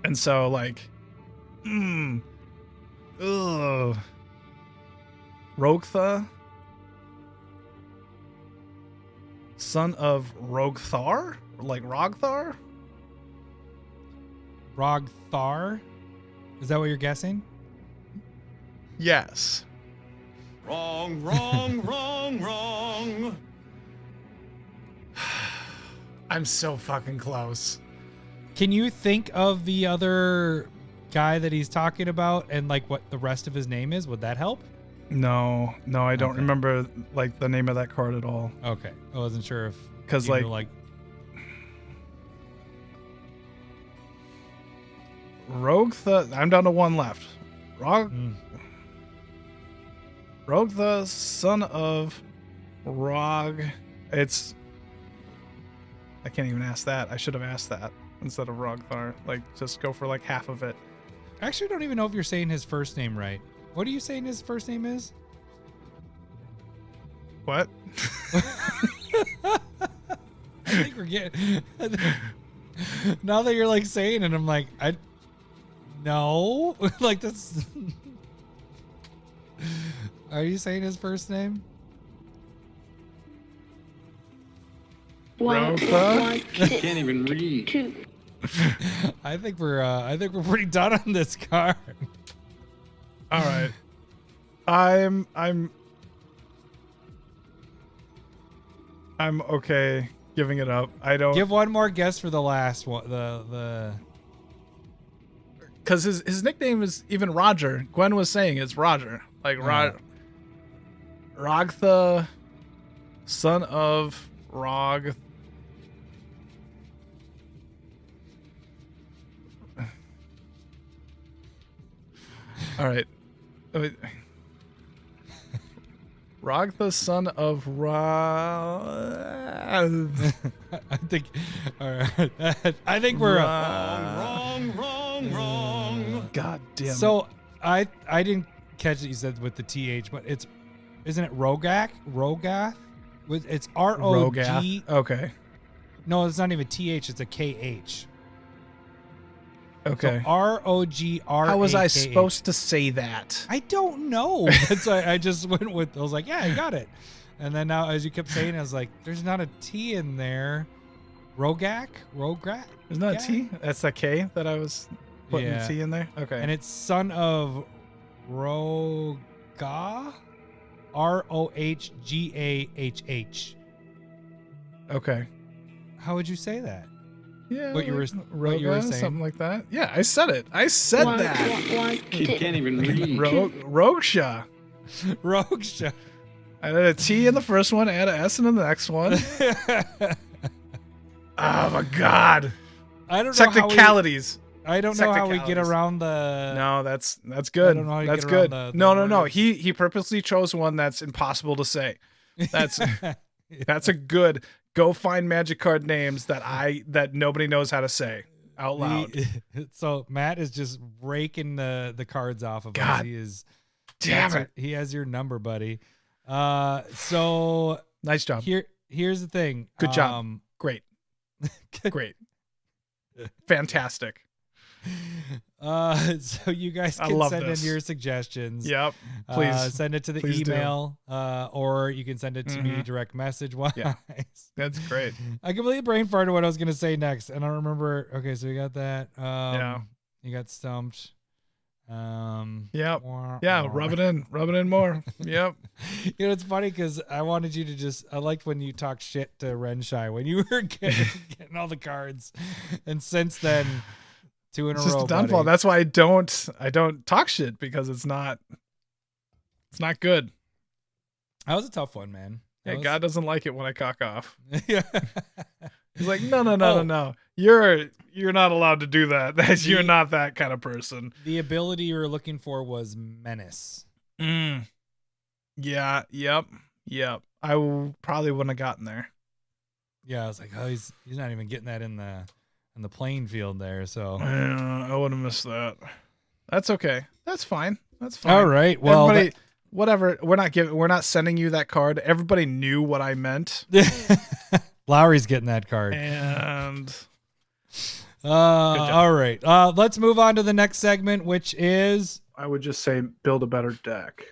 And so like Rogtha, son of Rogthar? Like Rogthar? Rogthar? Is that what you're guessing? Yes. Wrong, wrong, wrong, wrong. I'm so fucking close. Can you think of the other guy that he's talking about and like what the rest of his name is? Would that help? No, I don't Okay. remember like the name of that card at all. Okay, I wasn't sure if Because you like, knew, Rogue the I'm down to one left. Rogue the son of Rog. It's I can't even ask that. I should have asked that instead of Rogthar. Like just go for like half of it. I actually don't even know if you're saying his first name right. What are you saying his first name is? What? I think we're getting. Now that you're like saying it, I'm like, no, like this. Are you saying his first name? Rogthar? Can't even read. 2. I think we're pretty done on this card. All right. I'm okay giving it up. I don't Give one more guess for the last one. The because his nickname is even Roger. Gwen was saying it's Roger. Like Rogtha, son of Rog. All right. Rogtha, son of Rog. I think. All right. I think we're. Wrong. God damn it. So I didn't catch it. You said with the TH, but isn't it Rogath? It's ROG. Rogath. Okay. No, it's not even TH. It's a KH. Okay. So ROGR. How was I supposed to say that? I don't know. That's why I just went with. I was like, yeah, I got it. And then now, as you kept saying, I was like, there's not a T in there. Rogak. Isn't that a T? That's a K that I was putting Yeah. the T in there. Okay. And it's son of Roga. ROHGAHH. Okay. How would you say that? Yeah. What you were Roga, saying. something like that. Yeah, I said it. I said that. Can't even read. Rogsha. Rogsha. I had a T in the first one, add an S in the next one. Oh my god. I don't know Technicalities. I don't know how we get around the. No, that's good. I don't know how you That's get around good. the No. words. He purposely chose one that's impossible to say. That's that's a good. Go find magic card names that nobody knows how to say out loud. So Matt is just raking the cards off of us. God He is. damn it. He has your number, buddy. So Nice job. here's the thing. Good job. Great. Great. Fantastic. So you guys I can love send this. in your suggestions. Yep. Please. Send it to the Please do. email, or you can send it to me direct message wise. Yeah. That's great. I completely brain farted what I was gonna say next, and I don't remember. Okay, so we got that. Yeah. You got stumped. Yep. Yeah. Rub it in more. Yep. You know, it's funny because I wanted you to just. I liked when you talked shit to Renshai when you were getting all the cards, and since then, 2 in It's a just row. a downfall. Buddy. That's why I don't talk shit because it's not good. That was a tough one, man. Yeah, God doesn't like it when I cock off. Yeah. He's like, no. You're not allowed to do that. You're not that kind of person. The ability you were looking for was menace. Yeah. Yep. I probably wouldn't have gotten there. Yeah, I was like, oh, he's not even getting that in the playing field there. So I would have missed that. That's okay. That's fine. all right, well, everybody, whatever. We're not sending you that card. Everybody knew what I meant. Lowery's getting that card. And all right. Let's move on to the next segment, which is I would just say build a better deck.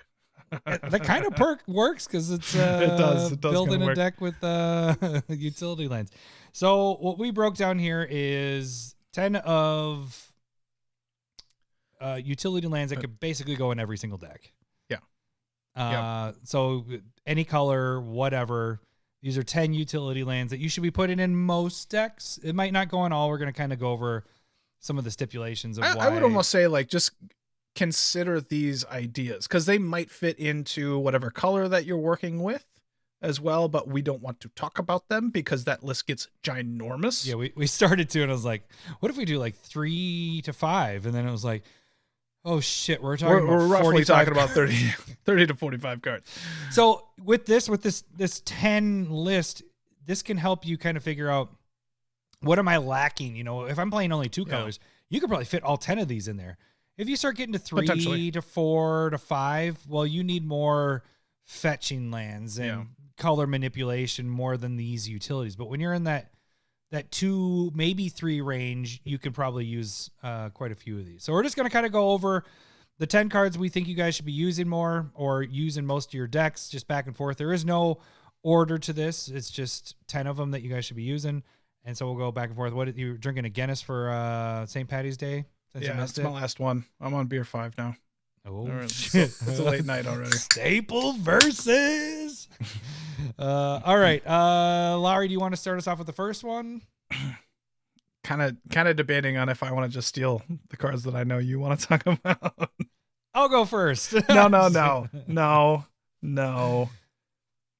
that kind of perk works because it's It does building kinda a work. deck with utility lands. So what we broke down here is 10 of utility lands that could basically go in every single deck. Yeah. So any color, whatever. These are 10 utility lands that you should be putting in most decks. It might not go in all. We're going to kind of go over some of the stipulations of I would almost say like just consider these ideas because they might fit into whatever color that you're working with as well, but we don't want to talk about them because that list gets ginormous. Yeah, we started to, and I was like, what if we do like 3 to 5? And then it was like, oh shit, we're roughly talking about 30 to 45 cards. So with this 10 list, this can help you kind of figure out what am I lacking? You know, if I'm playing only 2 colors, you could probably fit all 10 of these in there. If you start getting to 3 to 4 to 5, well, you need more fetching lands and color manipulation more than these utilities. But when you're in that 2, maybe 3 range, you could probably use quite a few of these. So we're just going to kind of go over the 10 cards we think you guys should be using more or using most of your decks, just back and forth. There is no order to this. It's just 10 of them that you guys should be using. And so we'll go back and forth. What, you drinking a Guinness for St. Patty's Day? That's my last one. I'm on beer 5 now. Oh, shit. It's a late night already. Staple versus. All right. Lowery, do you want to start us off with the first one? Kind of debating on if I want to just steal the cards that I know you want to talk about. I'll go first. No.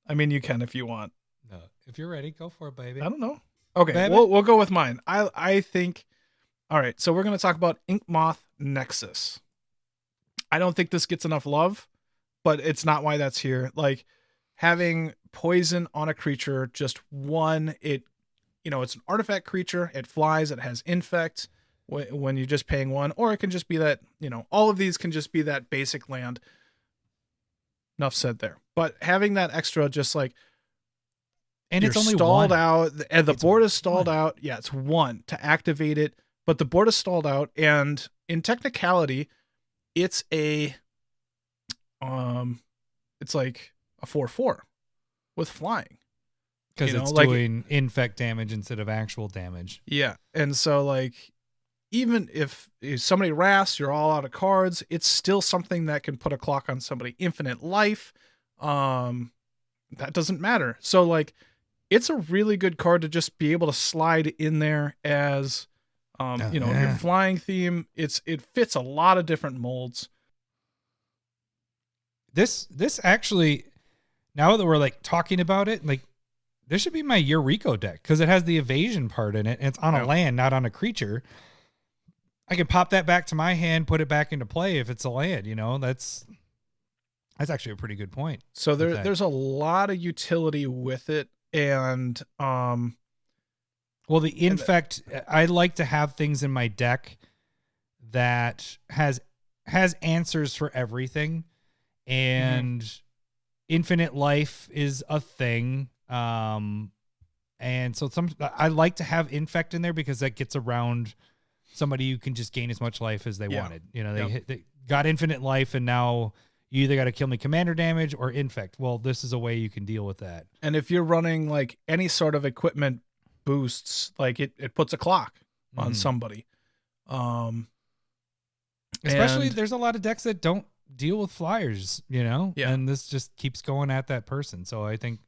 I mean, you can if you want. No, if you're ready, go for it, baby. I don't know. Okay, baby. we'll go with mine. I think. All right, so we're going to talk about Ink Moth Nexus. I don't think this gets enough love, but it's not why that's here. Like having poison on a creature, just one, it's an artifact creature. It flies. It has infect when you're just paying 1, or it can just be that, all of these can just be that basic land. Enough said there. But having that extra, just like, and you're it's only stalled 1. out, and the board is stalled out. Yeah, it's 1 to activate it, but the board is stalled out, and in technicality, it's it's like a 4/4 with flying. Because it's doing infect damage instead of actual damage. Yeah. And so like, even if somebody wraths, you're all out of cards, it's still something that can put a clock on somebody. Infinite life. That doesn't matter. So like, it's a really good card to just be able to slide in there as, if you're flying theme, it fits a lot of different molds. This actually, now that we're like talking about it, like, this should be my Yuriko deck because it has the evasion part in it, and it's on a land, not on a creature. I can pop that back to my hand, put it back into play if it's a land. That's actually a pretty good point. So there's a lot of utility with it, and well, the infect, I like to have things in my deck that has answers for everything, and infinite life is a thing. And so I like to have infect in there because that gets around somebody who can just gain as much life as they wanted. They got infinite life, and now you either got to kill me commander damage or infect. Well, this is a way you can deal with that. And if you're running like any sort of equipment boosts, like it puts a clock on somebody. Especially there's a lot of decks that don't deal with flyers, and this just keeps going at that person. So I think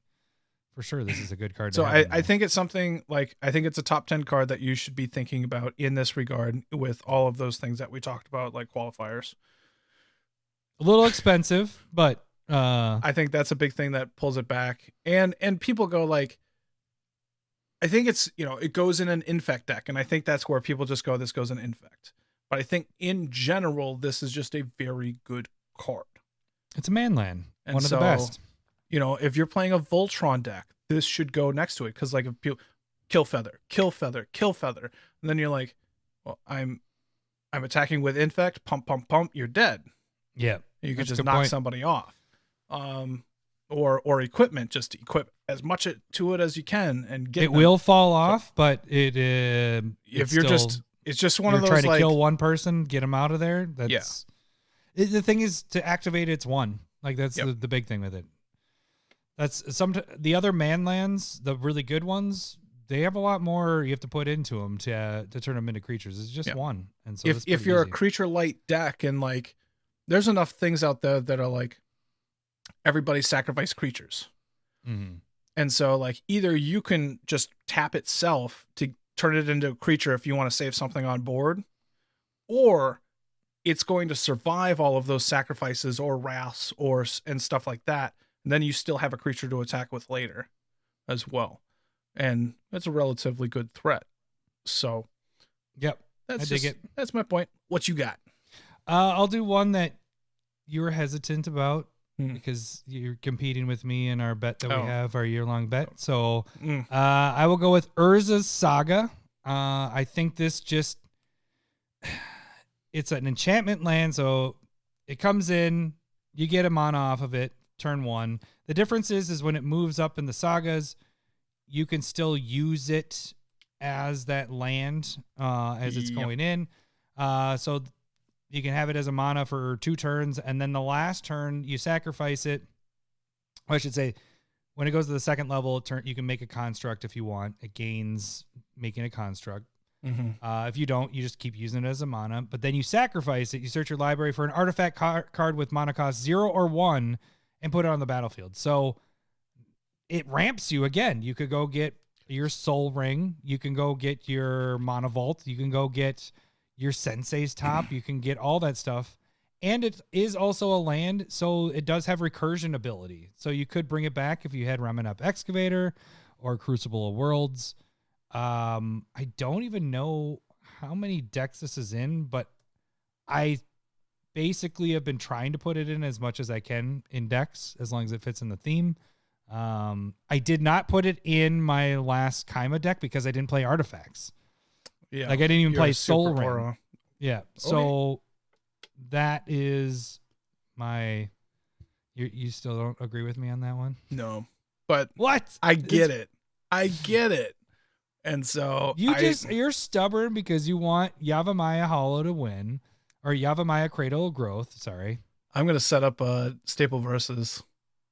for sure this is a good card. So I think it's something like, I think it's a top 10 card that you should be thinking about in this regard with all of those things that we talked about, like qualifiers. A little expensive, but I think that's a big thing that pulls it back. And people go like, I think it's, it goes in an infect deck. And I think that's where people just go, this goes in infect. But I think in general, this is just a very good card. It's a manland. One of the best. If you're playing a Voltron deck, this should go next to it. Cause like if people kill feather, and then you're like, well, I'm attacking with infect, pump, you're dead. Yeah. You could just knock somebody off. Or equipment, just equip as much to it as you can and get it them. Will fall off, but it if you're still, it's just one of those, trying to kill one person, get them out of there. That's the thing is to activate it's 1. Like that's the big thing with it. That's the other manlands, the really good ones, they have a lot more you have to put into them to turn them into creatures. It's just 1. And so if you're a creature light deck, and like there's enough things out there that are like everybody sacrifice creatures. Mm-hmm. And so like either you can just tap itself to turn it into a creature if you want to save something on board, or it's going to survive all of those sacrifices or wraths and stuff like that. And then you still have a creature to attack with later as well. And that's a relatively good threat. So, yep. That's my point. What you got? I'll do one that you were hesitant about because you're competing with me in our bet that we have, our year-long bet. So I will go with Urza's Saga. I think this just... It's an enchantment land, so it comes in, you get a mana off of it, turn 1. The difference is when it moves up in the sagas, you can still use it as that land as it's going in. So you can have it as a mana for 2 turns, and then the last turn, you sacrifice it. Or I should say, when it goes to the second level, you can make a construct if you want. It gains making a construct. If you don't, you just keep using it as a mana. But then you sacrifice it. You search your library for an artifact card with mana cost 0 or 1 and put it on the battlefield. So it ramps you again. You could go get your Soul Ring. You can go get your Mana Vault. You can go get your Sensei's Top. You can get all that stuff. And it is also a land, so it does have recursion ability. So you could bring it back if you had Remnant Up Excavator or Crucible of Worlds. I don't even know how many decks this is in, but I basically have been trying to put it in as much as I can in decks, as long as it fits in the theme. I did not put it in my last Kaima deck because I didn't play artifacts. Yeah. Like I didn't even play Soul Ring. Aura. Yeah. So that is my, you still don't agree with me on that one? No, but what? I get it. And so you're stubborn because you want Yavimaya Hollow to win, or Yavimaya Cradle of Growth. Sorry. I'm going to set up a staple versus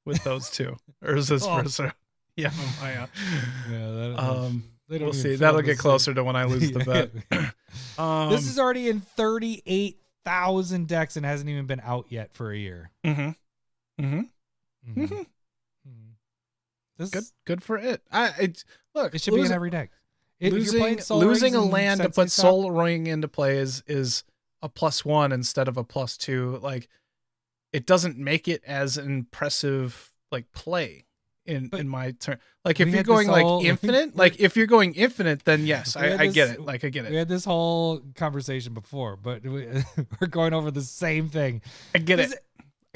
with those two. Urza's versus Yavimaya. Yeah, we'll see. That'll get closer to when I lose the bet. This is already in 38,000 decks and hasn't even been out yet for a year. Good for it. Look, it should be in every deck. Losing a land to put Soul Ring into play is a +1 instead of a +2. Like, it doesn't make it as impressive like play in my turn. Like if you're going like infinite, if you're going infinite, then yes, I get it. Like I get it. We had this whole conversation before, but we're going over the same thing. I get it.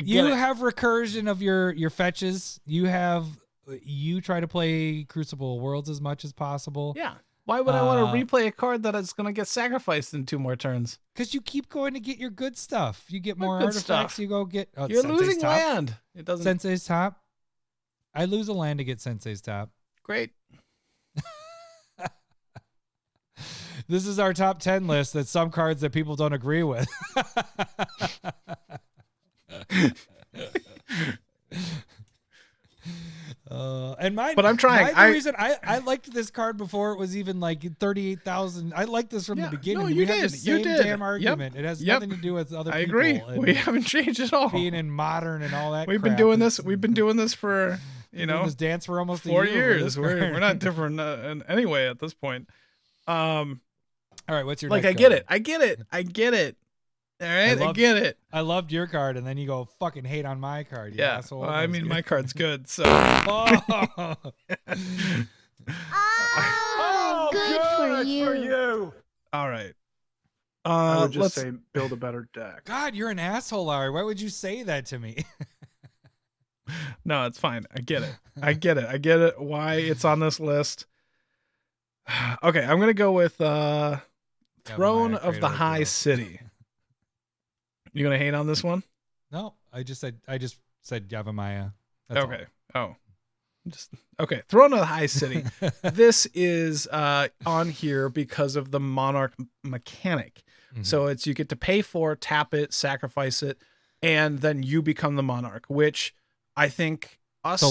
You have recursion of your fetches. You try to play Crucible Worlds as much as possible. Yeah. Why would I want to replay a card that is going to get sacrificed in 2 more turns? Because you keep going to get your good stuff. You get more artifacts. Stuff. You go get. You're losing land. It doesn't. Sensei's Top. I lose a land to get Sensei's Top. Great. This is our top 10 list. That's some cards that people don't agree with. But I'm trying. The reason I liked this card before it was even like 38,000. I liked this from the beginning. No, you did. The same damn argument. It has nothing to do with other people. I agree. We haven't changed at all. Being in modern and all that. We've been doing this. We've been doing this for this dance for almost 4 years. We're not different in any way at this point. All right, what's your like? next I get it. All right, I get it. I loved your card, and then you go fucking hate on my card. You asshole. Well, I mean, my card's good, so. Good for you. All right. I would just say build a better deck. God, you're an asshole, Larry. Why would you say that to me? No, it's fine. I get it. I get it. Why it's on this list. Okay, I'm gonna go with Throne of the High City. You gonna hate on this one? No, I just said Yavimaya. Okay. All. Okay. Throne of the High City. This is on here because of the Monarch mechanic. Mm-hmm. So it's you get to pay for, tap it, sacrifice it, and then you become the Monarch, which I think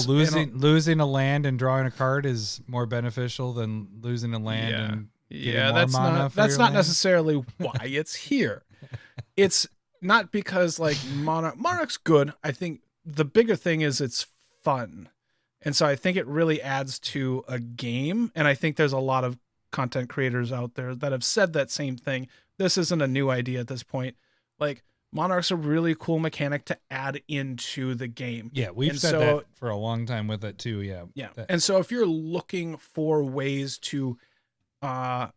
losing a land and drawing a card is more beneficial than losing a land and getting more that's not land. Necessarily why it's here. It's not because like Monarch's good. I think the bigger thing is it's fun. And so I think it really adds to a game. And I think there's a lot of content creators out there that have said that same thing. This isn't a new idea at this point. Like, Monarch's a really cool mechanic to add into the game. Yeah, we've said that for a long time with it too. Yeah. Yeah. And so if you're looking for ways to add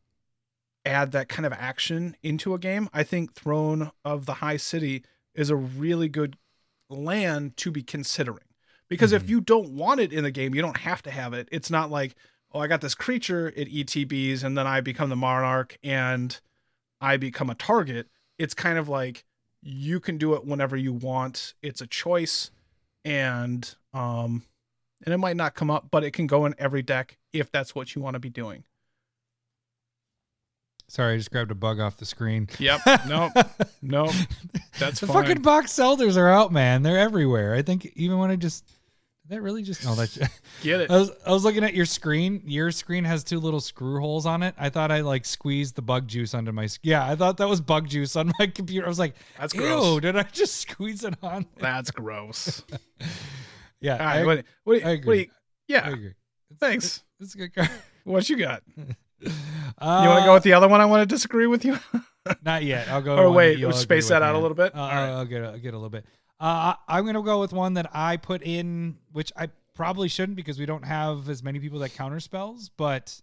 that kind of action into a game, I think Throne of the High City is a really good land to be considering. Because if you don't want it in the game, you don't have to have it. It's not like, oh, I got this creature, it ETBs, and then I become the monarch and I become a target. It's kind of like you can do it whenever you want. It's a choice, and it might not come up, but it can go in every deck if that's what you want to be doing. Sorry, I just grabbed a bug off the screen. Yep. Nope. That's the fine. fucking box elders are out, man. They're everywhere. I think even when I just, did that really just, no, that's, get it. I was looking at your screen. Your screen has 2 little screw holes on it. I thought I like squeezed the bug juice onto my, yeah, I thought that was bug juice on my computer. I was like, that's ew, gross. did I just squeeze it on? That's gross. Yeah. All right. I agree. Yeah. I agree. Thanks. It's a good card. What you got? You want to go with the other one? I want to disagree with you. Not yet. I'll go. Or wait, space that out a little bit. I'll get a little bit. I'm gonna go with one that I put in, which I probably shouldn't because we don't have as many people that counter spells, but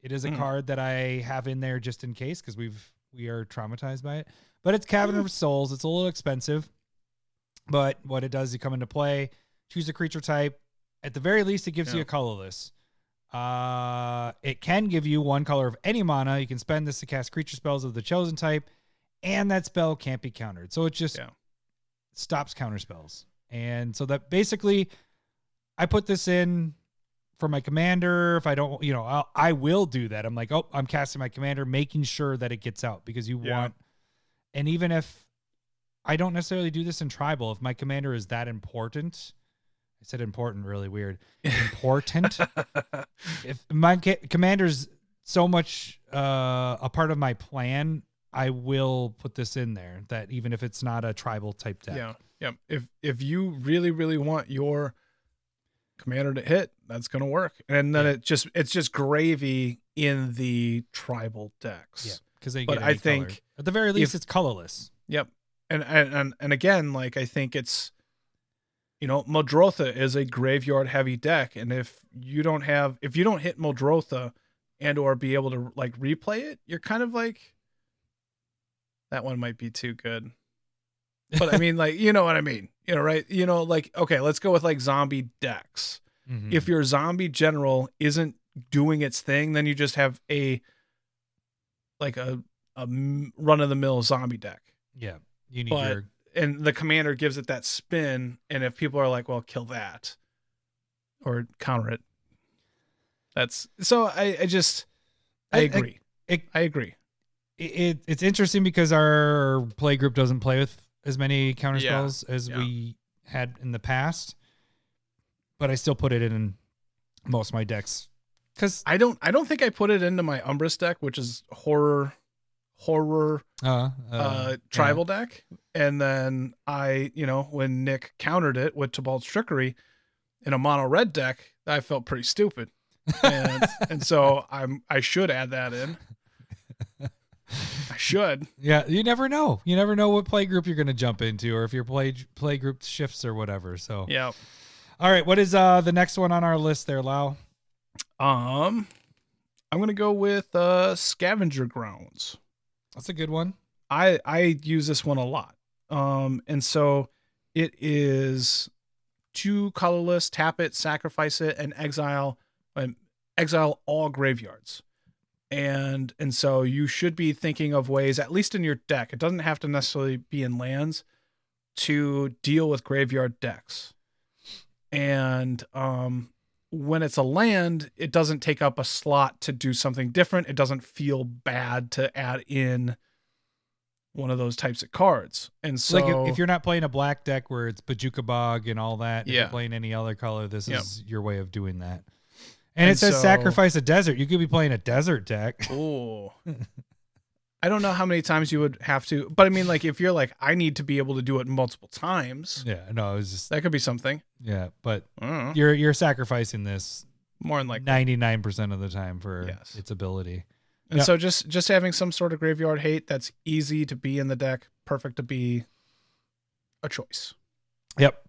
it is a card that I have in there just in case because we are traumatized by it. But it's Cavern of Souls. It's a little expensive, but what it does, you come into play, choose a creature type. At the very least, it gives you a colorless. It can give you 1 color of any mana. You can spend this to cast creature spells of the chosen type, and that spell can't be countered. So it just stops counter spells. And so that basically, I put this in for my commander. If I don't, I will do that. I'm like, oh, I'm casting my commander, making sure that it gets out because you want, and even if I don't necessarily do this in tribal, if my commander is that important, I said important, really weird. Important. If my commander's so much a part of my plan, I will put this in there. That even if it's not a tribal type deck. Yeah. If you really, really want your commander to hit, that's gonna work. And then it's just gravy in the tribal decks. Yeah, because they but get I think color. At the very least, it's colorless. Yep. And again, like I think it's. Muldrotha is a graveyard heavy deck. And if you don't hit Muldrotha and or be able to like replay it, you're kind of like, that one might be too good. But I mean, like, you know what I mean? Right? Like, okay, let's go with like zombie decks. Mm-hmm. If your zombie general isn't doing its thing, then you just have a run of the mill zombie deck. Yeah. You need and the commander gives it that spin, and if people are like, well, kill that or counter it, that's so I agree. I agree. It's interesting because our play group doesn't play with as many counter spells as we had in the past, but I still put it in most of my decks because I don't think I put it into my Umbris deck, which is horror tribal deck. And then I, when Nick countered it with Tibalt's Trickery in a mono red deck, I felt pretty stupid. And so I should add that in. I should. Yeah. You never know. You never know what play group you're going to jump into or if your play group shifts or whatever. So, yeah. All right. What is the next one on our list there, Lau? I'm going to go with Scavenger Grounds. That's a good one. I use this one a lot. And so it is 2 colorless, tap it, sacrifice it, and exile all graveyards. And so you should be thinking of ways, at least in your deck, it doesn't have to necessarily be in lands, to deal with graveyard decks. And when it's a land, it doesn't take up a slot to do something different. It doesn't feel bad to add in one of those types of cards. And so like if you're not playing a black deck where it's Bajuka Bog and all that, if you're playing any other color, this is your way of doing that. And it says sacrifice a desert. You could be playing a desert deck. Oh, I don't know how many times you would have to, but I mean, like if you're like, I need to be able to do it multiple times. Yeah, no, it was just that could be something. Yeah, but you're sacrificing this more than likely. 99% of the time for Yes. its ability. And so just having some sort of graveyard hate that's easy to be in the deck, perfect to be a choice. Yep.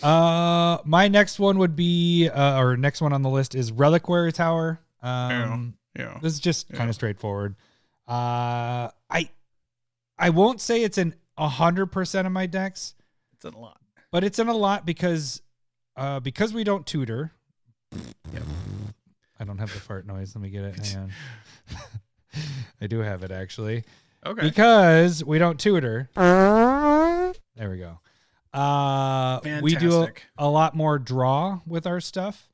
My next one would be, or next one on the list is Reliquary Tower. Yeah. This is just kind of straightforward. I won't say it's in 100% of my decks. It's in a lot. But it's in a lot because we don't tutor. Yep. I don't have the fart noise. Let me get it. Hang on. I do have it actually. Okay. Because we don't tutor. There we go. We do a lot more draw with our stuff.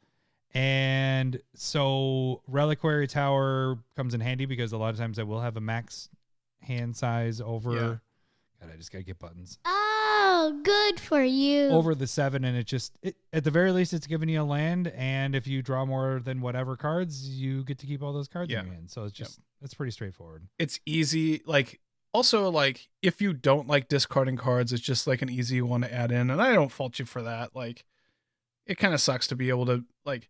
And so Reliquary Tower comes in handy because a lot of times I will have a max hand size over. Yeah. God, I just got to get buttons. Oh, good for you. Over the 7, and at the very least, it's giving you a land. And if you draw more than whatever cards, you get to keep all those cards in your hand. So it's just, it's pretty straightforward. It's easy. Like, also, like, if you don't like discarding cards, it's just like an easy one to add in. And I don't fault you for that. Like, it kind of sucks to be able to, like,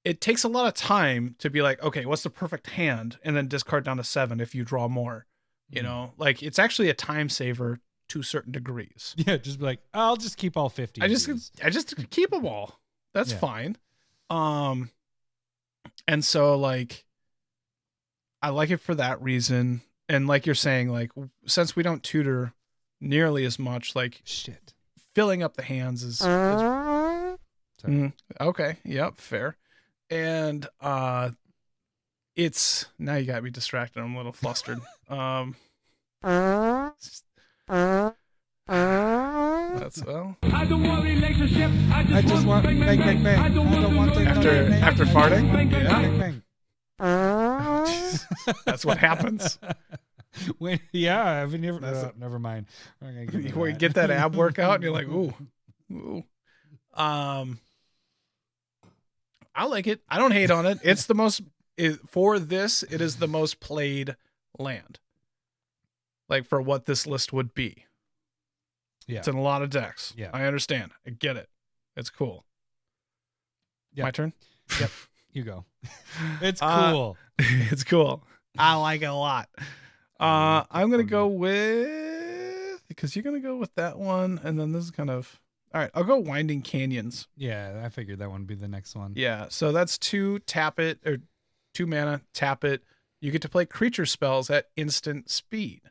it takes a lot of time to be like, okay, what's the perfect hand? And then discard down to 7 if you draw more. You know, like, it's actually a time saver to certain degrees. Yeah, just be like, I'll just keep all 50. I just keep them all. That's fine. And so, like, I like it for that reason. And like you're saying, like, since we don't tutor nearly as much, like, filling up the hands is okay. Yep, fair. And it's, now you got me distracted. I'm a little flustered. That's well. I don't want relationship. I just want bang, bang, bang. I don't want to after farting. Bang, Yeah. bang, bang. That's what happens. I mean, never mind. Where you get that ab workout and you're like, ooh. I like it. I don't hate on it. It's the most for this. It is the most played land. Like, for what this list would be. Yeah, it's in a lot of decks. Yeah, I understand. I get it. It's cool. Yep. My turn. Yep, you go. It's cool. It's cool. I like it a lot. I'm gonna go with, because you're gonna go with that one, and then this is kind of. All right, I'll go Winding Canyons. Yeah, I figured that one would be the next one. Yeah, so that's 2 tap it, or 2 mana, tap it. You get to play creature spells at instant speed.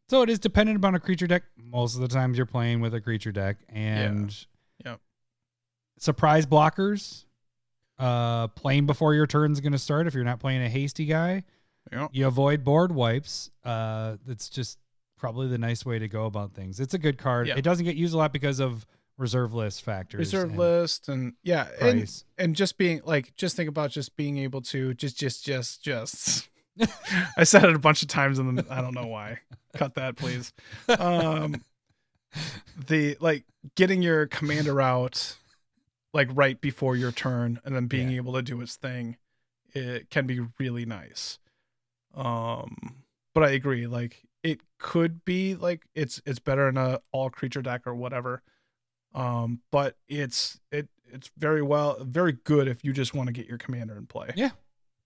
So it is dependent upon a creature deck. Most of the times you're playing with a creature deck, and surprise blockers. Playing before your turn is going to start if you're not playing a hasty guy. Yep. You avoid board wipes. That's just probably the nice way to go about things. It's a good card. Yeah. It doesn't get used a lot because of reserve list factors. Reserve list and price. and just being like, just think about just being able to just. I said it a bunch of times and then I don't know why. Cut that, please. The like getting your commander out like right before your turn and then being able to do its thing, it can be really nice. But I agree, like it could be like it's better in a all creature deck or whatever. But it's very good if you just want to get your commander in play. Yeah.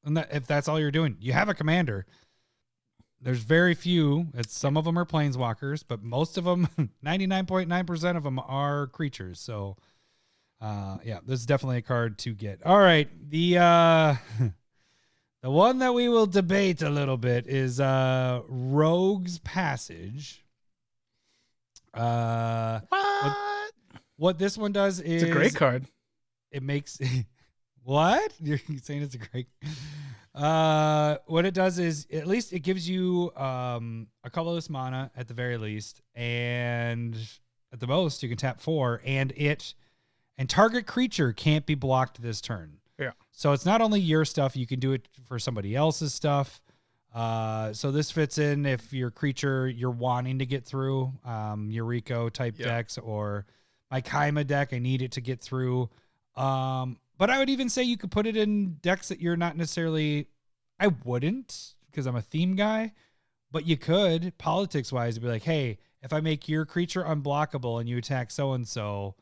And if that's all you're doing, you have a commander. There's very few. Some of them are planeswalkers, but most of them, 99.9% of them are creatures. So, this is definitely a card to get. All right, the one that we will debate a little bit is Rogue's Passage. What this one does is it's a great card. It makes what? You're saying it's a great. What it does is at least it gives you a colorless mana at the very least, and at the most you can tap 4, and target creature can't be blocked this turn. Yeah. So it's not only your stuff, you can do it for somebody else's stuff. So this fits in if your creature you're wanting to get through, Yuriko type decks, or my Kaima deck, I need it to get through. But I would even say you could put it in decks that you're not necessarily, I wouldn't because I'm a theme guy, but you could politics wise be like, hey, if I make your creature unblockable and you attack so-and-so,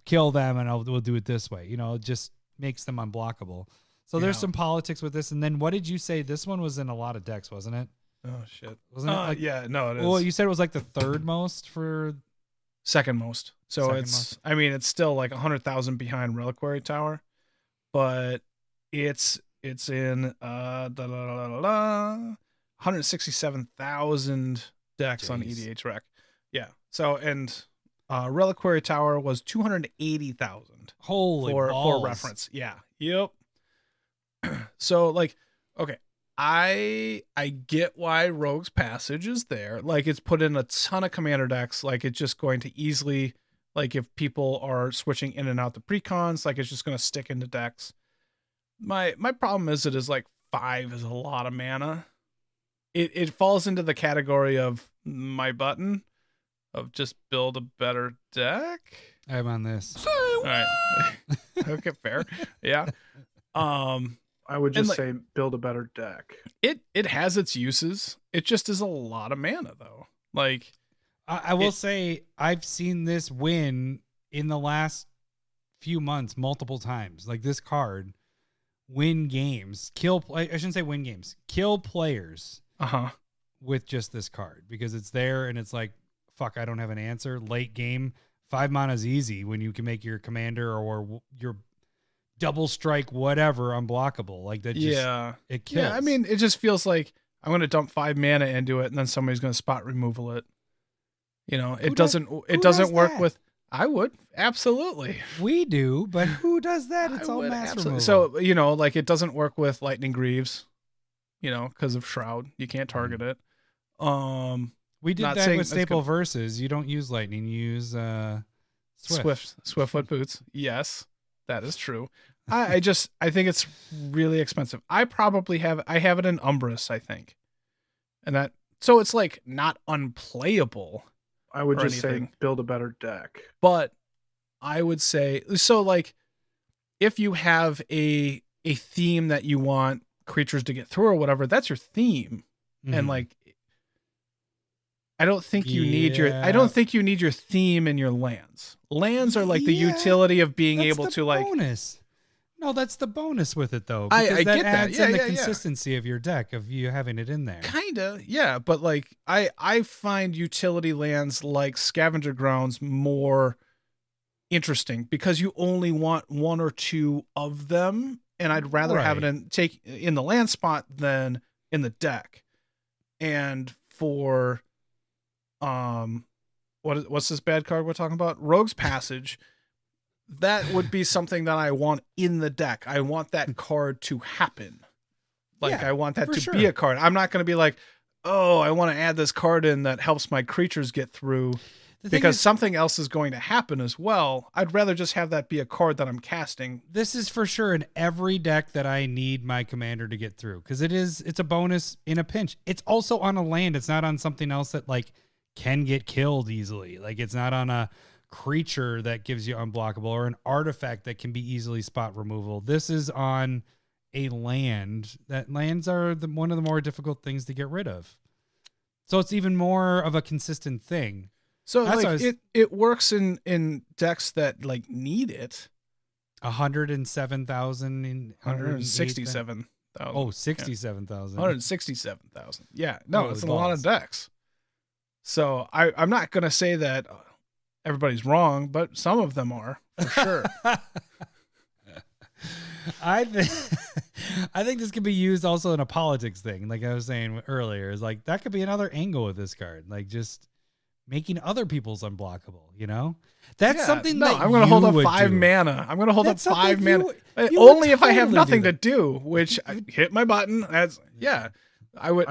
kill them and we'll do it this way. It just makes them unblockable. So there's some politics with this. And then what did you say? This one was in a lot of decks, wasn't it? Oh shit. Wasn't it? Yeah, no, it is. Well, you said it was like the third most for second most. So it's still like 100,000 behind Reliquary Tower, but it's in 167,000 decks on EDH Rec. Yeah. So Reliquary Tower was 280,000. Holy for reference. Yeah. Yep. So like, okay, I get why Rogue's Passage is there. Like it's put in a ton of commander decks. Like it's just going to easily, like if people are switching in and out the precons, like it's just going to stick into decks. My problem is it is like 5 is a lot of mana. It falls into the category of my button of just build a better deck. I'm on this. All right. Okay, fair. Yeah. I would just say build a better deck. It has its uses. It just is a lot of mana though. Like I will say I've seen this win in the last few months multiple times. Like this card win games, I shouldn't say win games, kill players with just this card because it's there and it's like, fuck, I don't have an answer. Late game, 5 mana is easy when you can make your commander or your double strike, whatever, unblockable. Like that just, it kills. Yeah, I mean, it just feels like I'm going to dump 5 mana into it and then somebody's going to spot removal it. It doesn't work with, I would, absolutely. We do, but who does that? It's all mass removal. So, like it doesn't work with Lightning Greaves, because of Shroud. You can't target it. We did that with Staple Versus. You don't use Lightning, you use Swiftfoot Boots. Yes, that is true. I think it's really expensive. I have it in Umbrus, I think. So it's like not unplayable. I would just say build a better deck. But I would say, so like if you have a theme that you want creatures to get through or whatever, that's your theme. Mm-hmm. And like I don't think you need your theme in your lands. Lands are like the utility of being able to like bonus. No, that's the bonus with it though. I that get that. Adds in the consistency of your deck of you having it in there. Kinda, yeah. But like I find utility lands like Scavenger Grounds more interesting because you only want 1 or 2 of them, and I'd rather have it in the land spot than in the deck. And for what's this bad card we're talking about? Rogue's Passage. That would be something that I want in the deck. I want that card to happen. Like I want that to be a card. I'm not going to be like, oh, I want to add this card in that helps my creatures get through because something else is going to happen as well. I'd rather just have that be a card that I'm casting. This is for sure in every deck that I need my commander to get through because it's a bonus in a pinch. It's also on a land. It's not on something else that like can get killed easily. Like it's not on a creature that gives you unblockable or an artifact that can be easily spot removal. This is on a land. That lands are one of the more difficult things to get rid of. So it's even more of a consistent thing. So like it works in decks that like need it. 107,000 in 167,000. Oh, 67,000. 167,000. Yeah. No, it's a lot of decks. So I'm not going to say that everybody's wrong, but some of them are for sure. I think this could be used also in a politics thing. Like I was saying earlier, is like that could be another angle with this card. Like just making other people's unblockable, That's something that I'm going to hold up 5 mana. I'm going to hold up 5 mana. Only if I have nothing to do, which I hit my button. I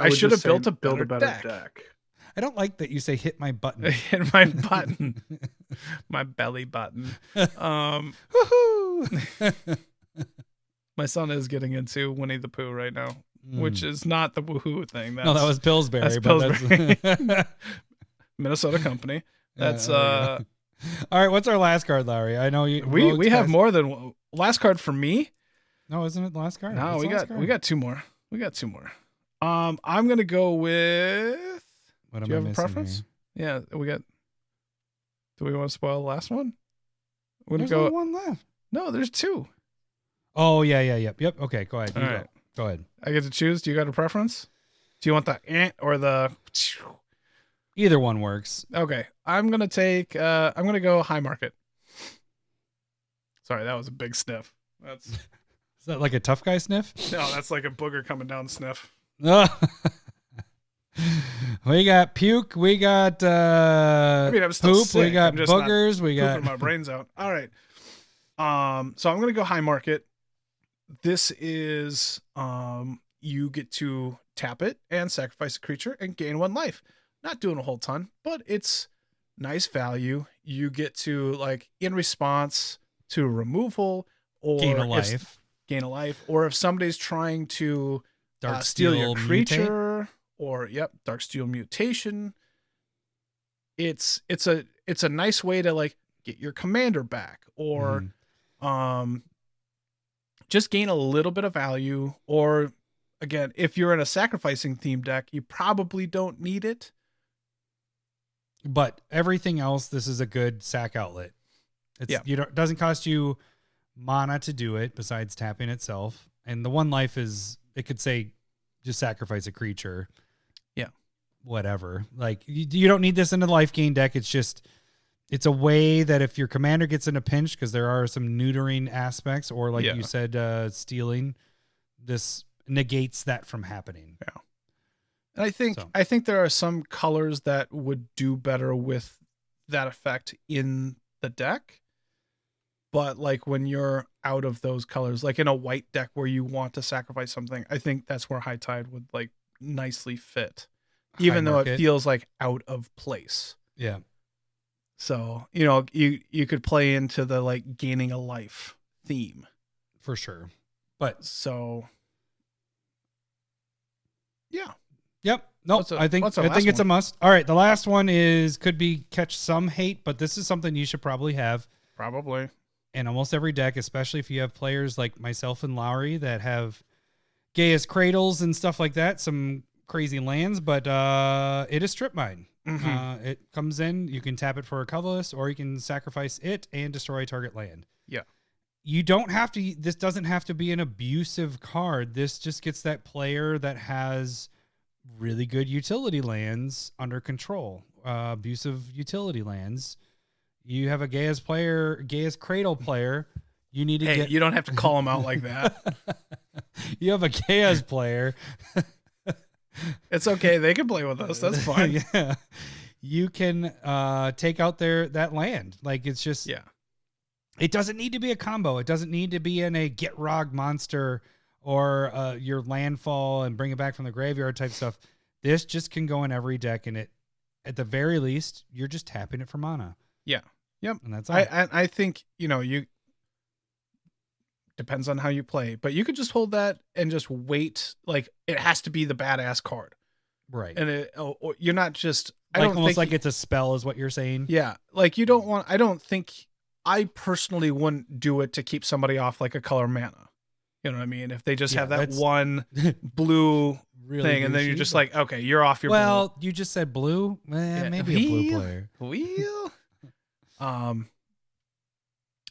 should have built a better deck. I don't like that you say hit my button. Hit my button. My belly button. My son is getting into Winnie the Pooh right now, which is not the woohoo thing. No, that was Pillsbury. That's Pillsbury. Minnesota company. That's all right, what's our last card, Larry? I know you we have more than last card for me. No, isn't it the last card? No, we got 2 more. I'm gonna go with what am Do you I have a preference? Here? Yeah, do we want to spoil the last one? We're gonna There's go. only one left. No, there's 2. Oh yeah, yep. Okay, go ahead. All right. Go ahead. I get to choose. Do you got a preference? Do you want the or the? Either one works. Okay, I'm gonna go high market. Sorry, that was a big sniff. That's Is that like a tough guy sniff? no, that's like a booger coming down sniff. We got puke. We got I'm still poop. sick. We got I'm just not boogers. We got pooping my brains out. All right. So I'm gonna go high market. This is you get to tap it and sacrifice a creature and gain 1 life. Not doing a whole ton, but it's nice value. You get to, like, in response to removal or gain a life. Or if somebody's trying to Dark steal your Steel creature, or Dark Steel mutation. It's a nice way to, like, get your commander back, or just gain a little bit of value. Or again, if you're in a sacrificing theme deck, you probably don't need it. But everything else, this is a good sack outlet. It doesn't cost you mana to do it besides tapping itself. And the 1 life is, it could say just sacrifice a creature. Yeah. Whatever. Like, you don't need this in the life gain deck. It's a way that if your commander gets in a pinch, because there are some neutering aspects, or like you said, stealing, this negates that from happening. Yeah. And I think there are some colors that would do better with that effect in the deck. But, like, when you're out of those colors, like in a white deck where you want to sacrifice something, I think that's where High Tide would, like, nicely fit, even though it feels like out of place. Yeah. So, you could play into the, like, gaining a life theme. For sure. But so, yeah. Yep. No, I think it's a must. All right. The last one could catch some hate, but this is something you should probably have. Probably. In almost every deck, especially if you have players like myself and Lowery that have Gaia's Cradles and stuff like that, some crazy lands, but it is Strip Mine. Mm-hmm. It comes in, you can tap it for a colorless, or you can sacrifice it and destroy target land. Yeah. This doesn't have to be an abusive card. This just gets that player that has really good utility lands under control. Abusive utility lands. You have a Gaia's Cradle player. You need to you don't have to call them out like that. You have a Gaia's player. It's okay. They can play with us. That's fine. Yeah. You can take out that land. Like, it's just, it doesn't need to be a combo. It doesn't need to be in a Get Rog monster or your landfall and bring it back from the graveyard type stuff. This just can go in every deck, and at the very least, you're just tapping it for mana. Yeah. Yep. And that's all. I think, you depends on how you play, but you could just hold that and just wait. Like, it has to be the badass card. Right. And you're not just, like it's a spell is what you're saying. Yeah. Like, I personally wouldn't do it to keep somebody off, like, a color mana. You know what I mean? If they just have that one blue really thing, and then you're just like, okay, you're off your blue. You just said blue. Maybe a blue player. Wheel.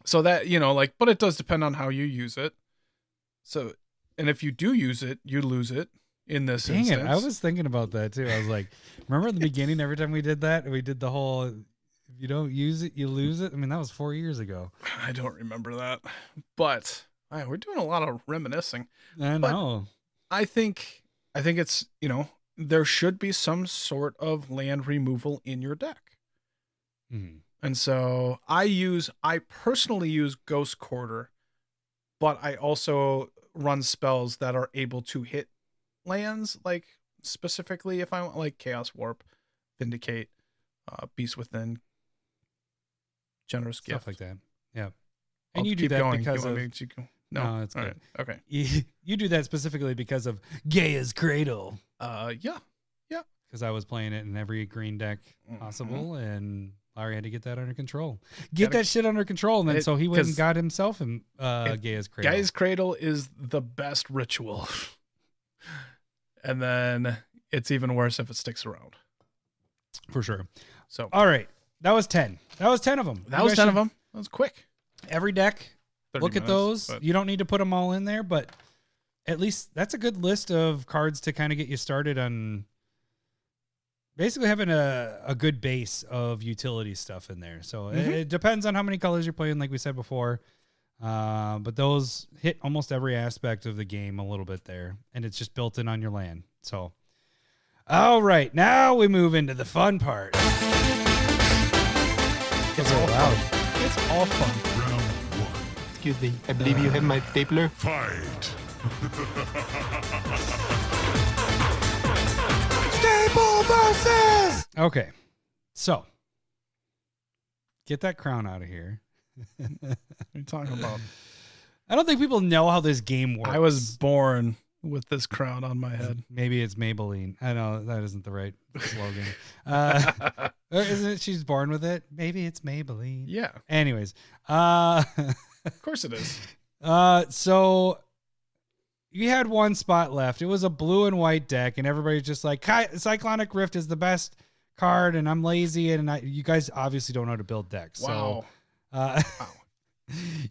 So that, but it does depend on how you use it. So, and if you do use it, you lose it in this instance. I was thinking about that too. I was like, remember at the beginning, every time we did that, we did the whole, if you don't use it, you lose it. I mean, that was 4 years ago. I don't remember that, but we're doing a lot of reminiscing. I know. I think it's, there should be some sort of land removal in your deck. Mm-hmm. And so I personally use Ghost Quarter, but I also run spells that are able to hit lands, like, specifically if I want, like, Chaos Warp, Vindicate, Beast Within, Generous Gift. Stuff like that. Yeah. And you do that going. because of... No, it's good. Right. Okay. You do that specifically because of Gaia's Cradle. Yeah. Because I was playing it in every green deck possible, and Larry had to get that under control. That shit under control, and then so he went and got himself in Gaia's Cradle. Gaia's Cradle is the best ritual. And then it's even worse if it sticks around. For sure. So, all right. That was 10. That was 10 of them. That was 10 of them. That was quick. Every deck, 30 look at minutes, those. but- You don't need to put them all in there, but at least that's a good list of cards to kind of get you started on basically having a good base of utility stuff in there. So it depends on how many colors you're playing, like we said before. But those hit almost every aspect of the game a little bit there, and it's just built in on your land. So, all right, now we move into the fun part. It's all loud. It's all fun. Excuse me, I believe you have my stapler. Staple versus. Okay, so get that crown out of here. What are you talking about? I don't think people know how this game works. I was born with this crown on my head. Maybe it's Maybelline. I know that isn't the right slogan. Isn't it? She's born with it. Maybe it's Maybelline. Yeah. Anyways, Of course it is. so you had one spot left. It was a blue and white deck, and everybody's just like, Cyclonic Rift is the best card, and I'm lazy, and you guys obviously don't know how to build decks. Wow. So,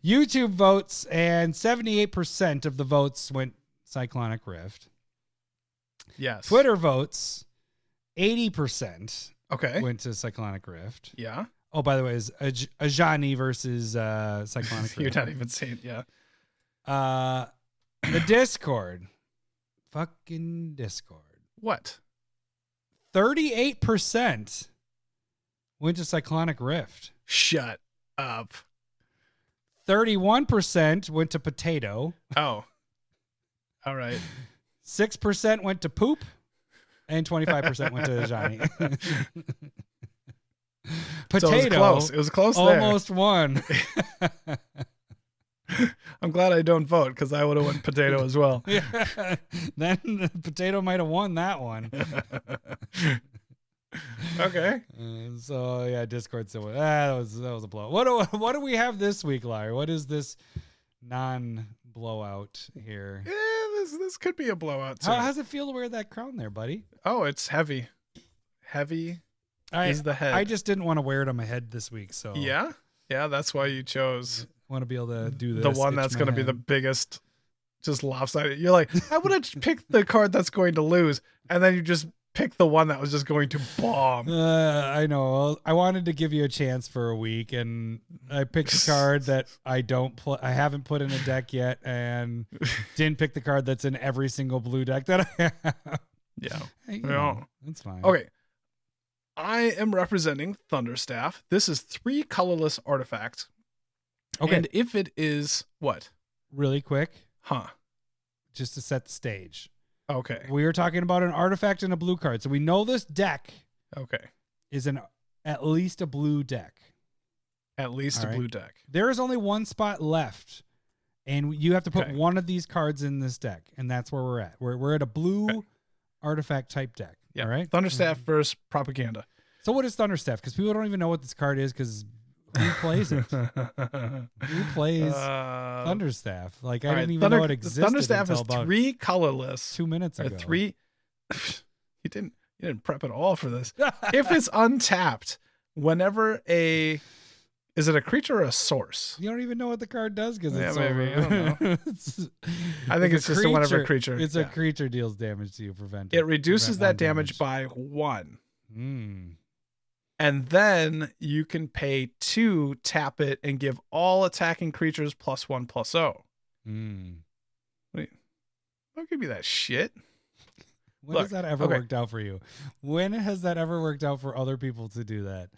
YouTube votes, and 78% of the votes went Cyclonic Rift. Yes. Twitter votes, 80% Okay. went to Cyclonic Rift. Yeah. Oh, by the way, it's Ajani versus Cyclonic You're Rift. not even saying, yeah. The Discord. Fucking Discord. What? 38% went to Cyclonic Rift. Shut up. 31% went to Potato. Oh. All right. 6% went to Poop. And 25% went to Ajani. Potato. So it was close. It was close there. Almost won. I'm glad I don't vote because I would have went potato as well. Yeah. Then Potato might have won that one. Okay. So yeah, Discord still won. That was a blow. What do we have this week, Lair? What is this non-blowout here? Yeah, this could be a blowout too. How does it feel to wear that crown there, buddy? Oh, it's heavy. Heavy is the head. I just didn't want to wear it on my head this week, so Yeah? Yeah, that's why you chose I want to be able to do this. the one that's going to be the biggest, just lopsided. You're like, I would have picked the card that's going to lose, and then you just picked the one that was just going to bomb. I know. I wanted to give you a chance for a week, and I picked a card that I haven't put in a deck yet, and didn't pick the card that's in every single blue deck that I have. Yeah. Hey, that's fine. Okay. I am representing Thunderstaff. This is 3 colorless artifacts. Okay. And if it is what? Really quick, Huh. just to set the stage. Okay. We are talking about an artifact and a blue card. So we know this deck Okay. is at least a blue deck. At least All a right. blue deck. There is only one spot left, and you have to put Okay. one of these cards in this deck, and that's where we're at. We're at a blue Okay. artifact type deck. Yeah. All right. Thunderstaff versus Propaganda. So what is Thunderstaff? Because people don't even know what this card is. Because who plays it? Who plays Thunderstaff? Like I didn't even know it existed. Thunderstaff until is about 3 colorless. 2 minutes Or ago. 3. You didn't prep at all for this. If it's untapped, whenever is it a creature or a source? You don't even know what the card does because Yeah, it's maybe. over. I don't know. I think it's just a whenever creature. It's a Yeah. creature deals damage to you. It reduces that prevent one damage by 1. Mm. And then you can pay 2, tap it, and give all attacking creatures +1/+0. Mm. Don't give me that shit. When Look, has that ever okay. worked out for you? When has that ever worked out for other people to do that?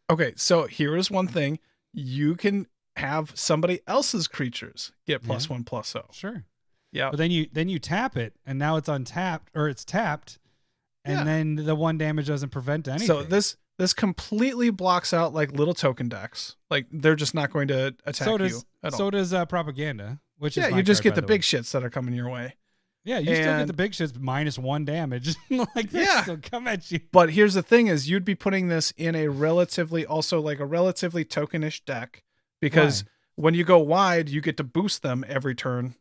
Okay, so here is one thing. You can have somebody else's creatures get Yeah. +1/+0. Sure. Yeah. But then you tap it, and now it's untapped, or it's tapped, and Yeah. then the 1 damage doesn't prevent anything. So this completely blocks out like little token decks. Like they're just not going to attack you at all. So does Propaganda, which is Yeah, my you just card, get by the way. big shits that are coming your way. Yeah, you still get and- the big shits -1 damage. Like this, Yeah. so come at you. But here's the thing is you'd be putting this in a relatively tokenish deck because when you go wide, you get to boost them every turn.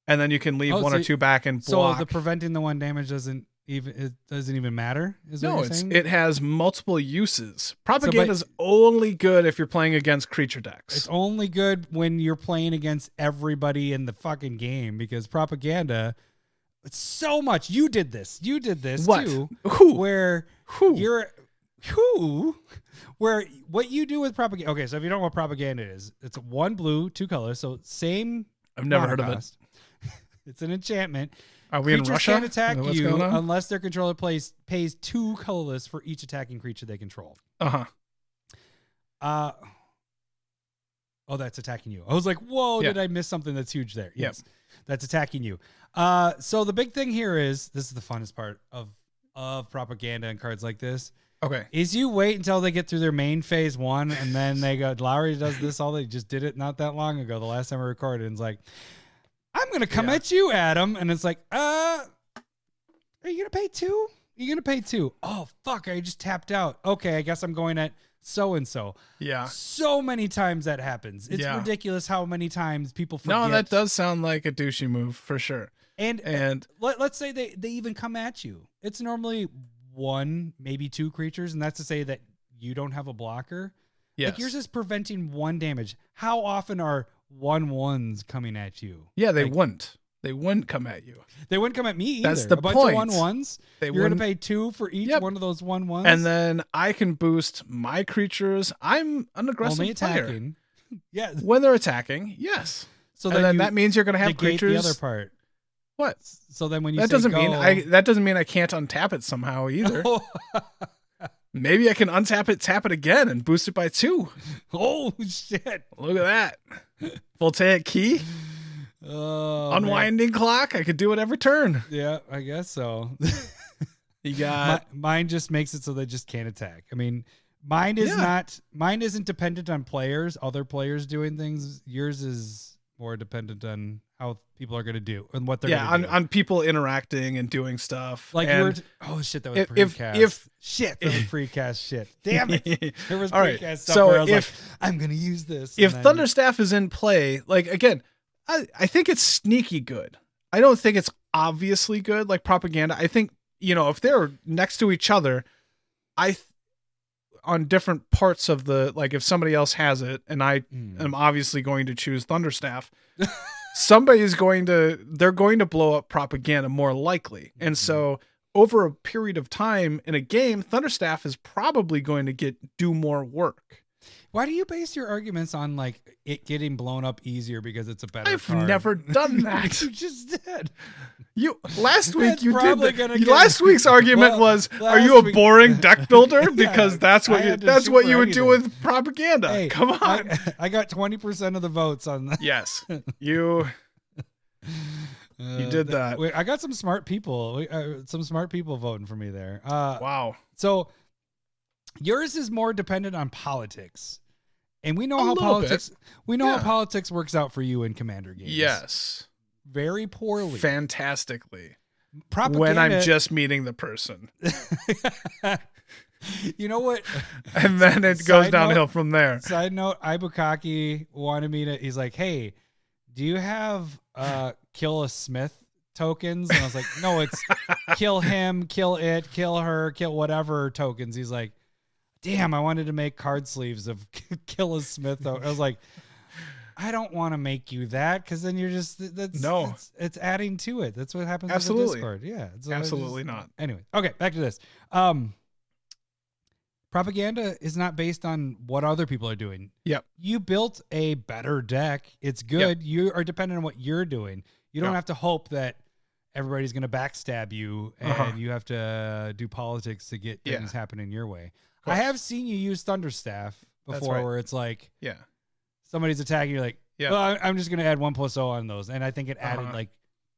And then you can leave Oh, 1 so or 2 back and So block. the preventing the 1 damage doesn't it doesn't even matter? Is No, what you're saying? it has multiple uses. Propaganda is only good if you're playing against creature decks. It's only good when you're playing against everybody in the fucking game, because propaganda, it's so much. You did this What? too. Who? Where Who? where what you do with propaganda. Okay, so if you don't know what propaganda is, it's 1 blue, 2 colors. So same. I've never heard of it. cost. It's an enchantment. Are we in Creatures Russia? can't attack What's you going on? unless their controller pays 2 colorless for each attacking creature they control. Uh-huh. Oh, that's attacking you. I was like, whoa, Yeah. did I miss something that's huge there? Yep. Yes, that's attacking you. So the big thing here is, this is the funnest part of propaganda and cards like this, Okay. is you wait until they get through their main phase 1, and then they go, Lowery does this, they just did it not that long ago, the last time I recorded, and it's like, I'm going to come at you, Adam. And it's like, are you going to pay 2? You're going to pay 2. Oh, fuck, I just tapped out. Okay, I guess I'm going at so-and-so. Yeah. So many times that happens. It's ridiculous how many times people forget. No, that does sound like a douchey move for sure. And let's say they even come at you. It's normally 1, maybe 2 creatures, and that's to say that you don't have a blocker. Yes. Like, yours is preventing 1 damage. How often are 1/1s coming at you? Yeah, they wouldn't. They wouldn't come at you. They wouldn't come at me either. That's the a bunch point. of 1/1s. You're going to pay 2 for each one of those 1/1s. And then I can boost my creatures. I'm an aggressive only player. attacking. Yeah. When they're attacking, yes. So and then that means you're going to have negate creatures. the other part. What? So then when you that say doesn't go, mean that doesn't mean I can't untap it somehow either. Maybe I can untap it, tap it again, and boost it by 2. Oh shit! Look at that. Voltaic key. Unwinding clock. I could do it every turn. Yeah, I guess so. You got mine just makes it so they just can't attack. I mean, mine isn't dependent on players, other players doing things. Yours is more dependent on how people are going to do and what they're going to do. on people interacting and doing stuff. Like and oh shit, that was precast. That was precast shit. Damn it. There was precast stuff so where I was like, I'm going to use this. If Thunderstaff is in play, like again, I think it's sneaky good. I don't think it's obviously good like propaganda. I think, if they're next to each other, on different parts of the, like if somebody else has it and I am obviously going to choose Thunderstaff, they're going to blow up propaganda more likely. And so over a period of time in a game, Thunderstaff is probably going to do more work. Why do you base your arguments on like it getting blown up easier because it's a better I've card? never done that. You just did. Last week you probably did. Last week's argument was, "Are you a boring deck builder?" Because that's what you would do with propaganda. Hey, come on. I got 20% of the votes on that. Yes, you did that. I got some smart people. Some smart people voting for me there. Wow. So yours is more dependent on politics, and we know how politics works out for you in Commander games. Yes, very poorly, fantastically. Propaganda, when I'm just meeting the person. You know what? And then it goes downhill from there. Side note, Ibukaki wanted me to, he's like, hey, do you have kill a Smith tokens? And I was like, no, it's kill him, kill it, kill her, kill whatever tokens. He's like, damn, I wanted to make card sleeves of kill a Smith. I was like, I don't want to make you that, because then you're just it's adding to it. That's what happens with the Discord. Yeah, absolutely not. Anyway, okay, back to this. Propaganda is not based on what other people are doing. Yep. You built a better deck. It's good. Yep. You are dependent on what you're doing. You don't have to hope that everybody's going to backstab you and you have to do politics to get things happening your way. I have seen you use Thunderstaff before, where it's like, somebody's attacking, you're like, well, I'm just going to add 1+0 on those. And I think it added like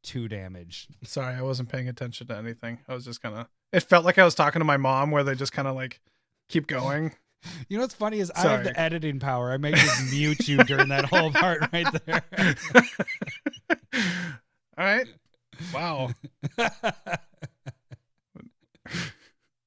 2 damage. Sorry, I wasn't paying attention to anything. I was just kind of, it felt like I was talking to my mom, where they just kind of like keep going. You know what's funny is I have the editing power. I may just mute you during that whole part right there. All right. Wow.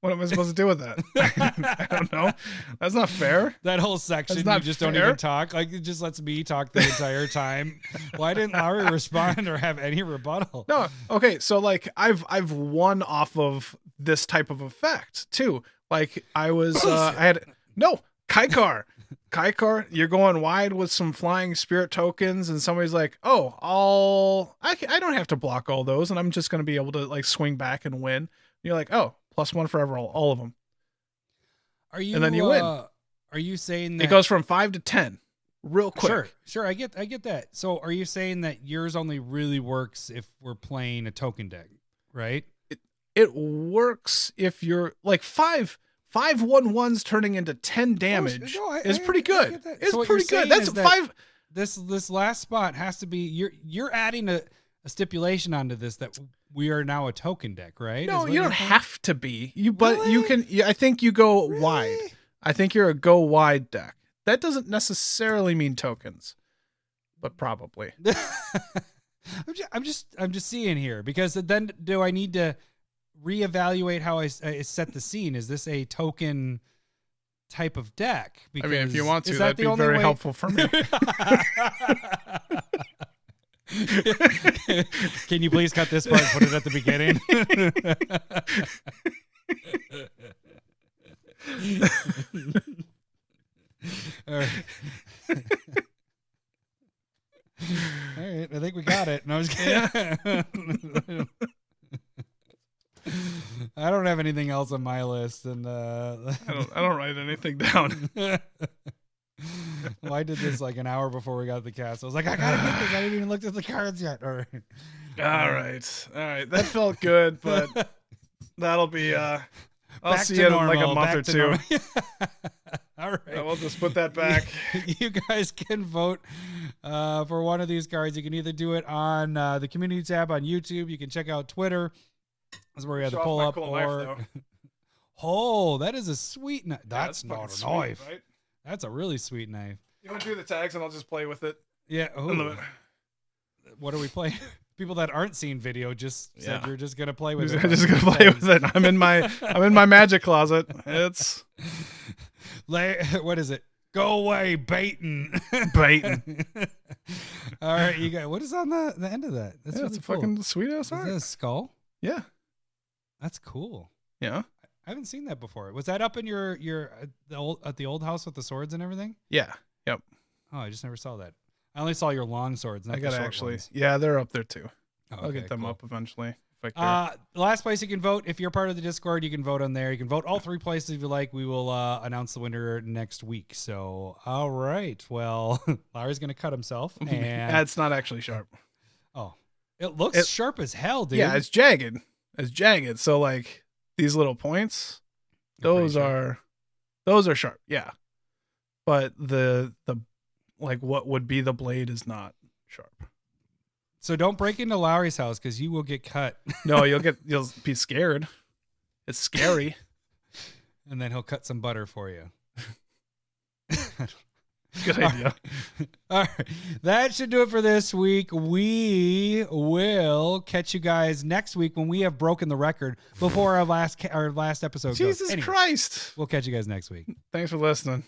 What am I supposed to do with that? I don't know. That's not fair. That whole section, you just don't even talk. Like, it just lets me talk the entire time. Why didn't Lowery respond or have any rebuttal? No. Okay. So like I've won off of this type of effect too. Like I was, Kaikar. Kaikar, you're going wide with some flying spirit tokens, and somebody's like, "Oh, I don't have to block all those, and I'm just going to be able to like swing back and win." And you're like, "Oh, +1 forever, all of them." Are you? And then you win. Are you saying that It goes from 5 to 10 real quick? Sure. I get that. So, are you saying that yours only really works if we're playing a token deck, right? It works if you're like 5/1/1s turning into 10 damage is pretty good. It's pretty good. That's 5. This last spot has to be you're adding a stipulation onto this that we are now a token deck, right? No, you don't have to be. But you can. I think you go wide. I think you're a go wide deck. That doesn't necessarily mean tokens, but probably. I'm just seeing here, because then do I need to reevaluate how I set the scene? Is this a token type of deck? Because I mean, if you want to, that'd be very helpful for me. Can you please cut this part and put it at the beginning? All right, I think we got it. No, I was kidding. I don't have anything else on my list, and I don't write anything down. Well, I did this like an hour before we got the cast. I was like, I gotta get this. I didn't even look at the cards yet. All right. That felt good, but that'll be. I'll see you in like a month or two. All right. We'll just put that back. You guys can vote for one of these cards. You can either do it on the community tab on YouTube. You can check out Twitter. That's where we have the pull up. Oh, that is a sweet knife. That's not a knife. Right? That's a really sweet knife. You want to do the tags and I'll just play with it? Yeah. What are we playing? People that aren't seeing video just said you're just gonna play with it. I'm just gonna play with it. I'm in my magic closet. It's what is it? Go away, baiting. All right, you guys. What is on the end of that? That's really cool. Fucking sweet ass art. Is that a skull? Yeah. That's cool. Yeah. I haven't seen that before. Was that up in your at the old house with the swords and everything? Yeah. Yep. Oh, I just never saw that. I only saw your long swords. Not I gotta the short actually. ones. Yeah, they're up there too. Oh, I'll get them up eventually. The last place you can vote, if you're part of the Discord, you can vote on there. You can vote all 3 places if you like. We will announce the winner next week. So, all right. Well, Larry's gonna cut himself. And it's not actually sharp. Oh, it looks sharp as hell, dude. Yeah, it's jagged. So like these little points, those are sharp. Yeah, but the like what would be the blade is not sharp. So don't break into Lowry's house because you will get cut. No, you'll be scared. It's scary. And then he'll cut some butter for you. Good idea. All right. That should do it for this week. We will catch you guys next week when we have broken the record before our last episode. Jesus Christ. We'll catch you guys next week. Thanks for listening.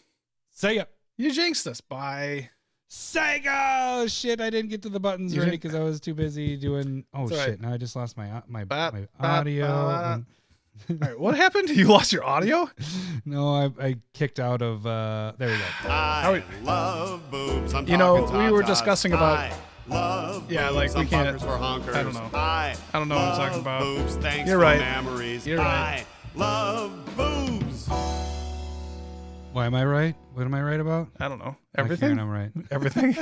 See ya. You jinxed us. Bye. Sega! Shit, I didn't get to the buttons right because I was too busy doing. Oh shit! Right. Now I just lost my audio. All right, what happened? You lost your audio? No, I kicked out of. There we go. I love boobs. You know, we were discussing about. I love yeah, boobs. like we can't. I don't know. I don't know what I'm talking about. Boobs. Thanks You're right. Memories. You're right. I love boobs. Why am I right? What am I right about? I don't know. Everything. I'm right. Everything.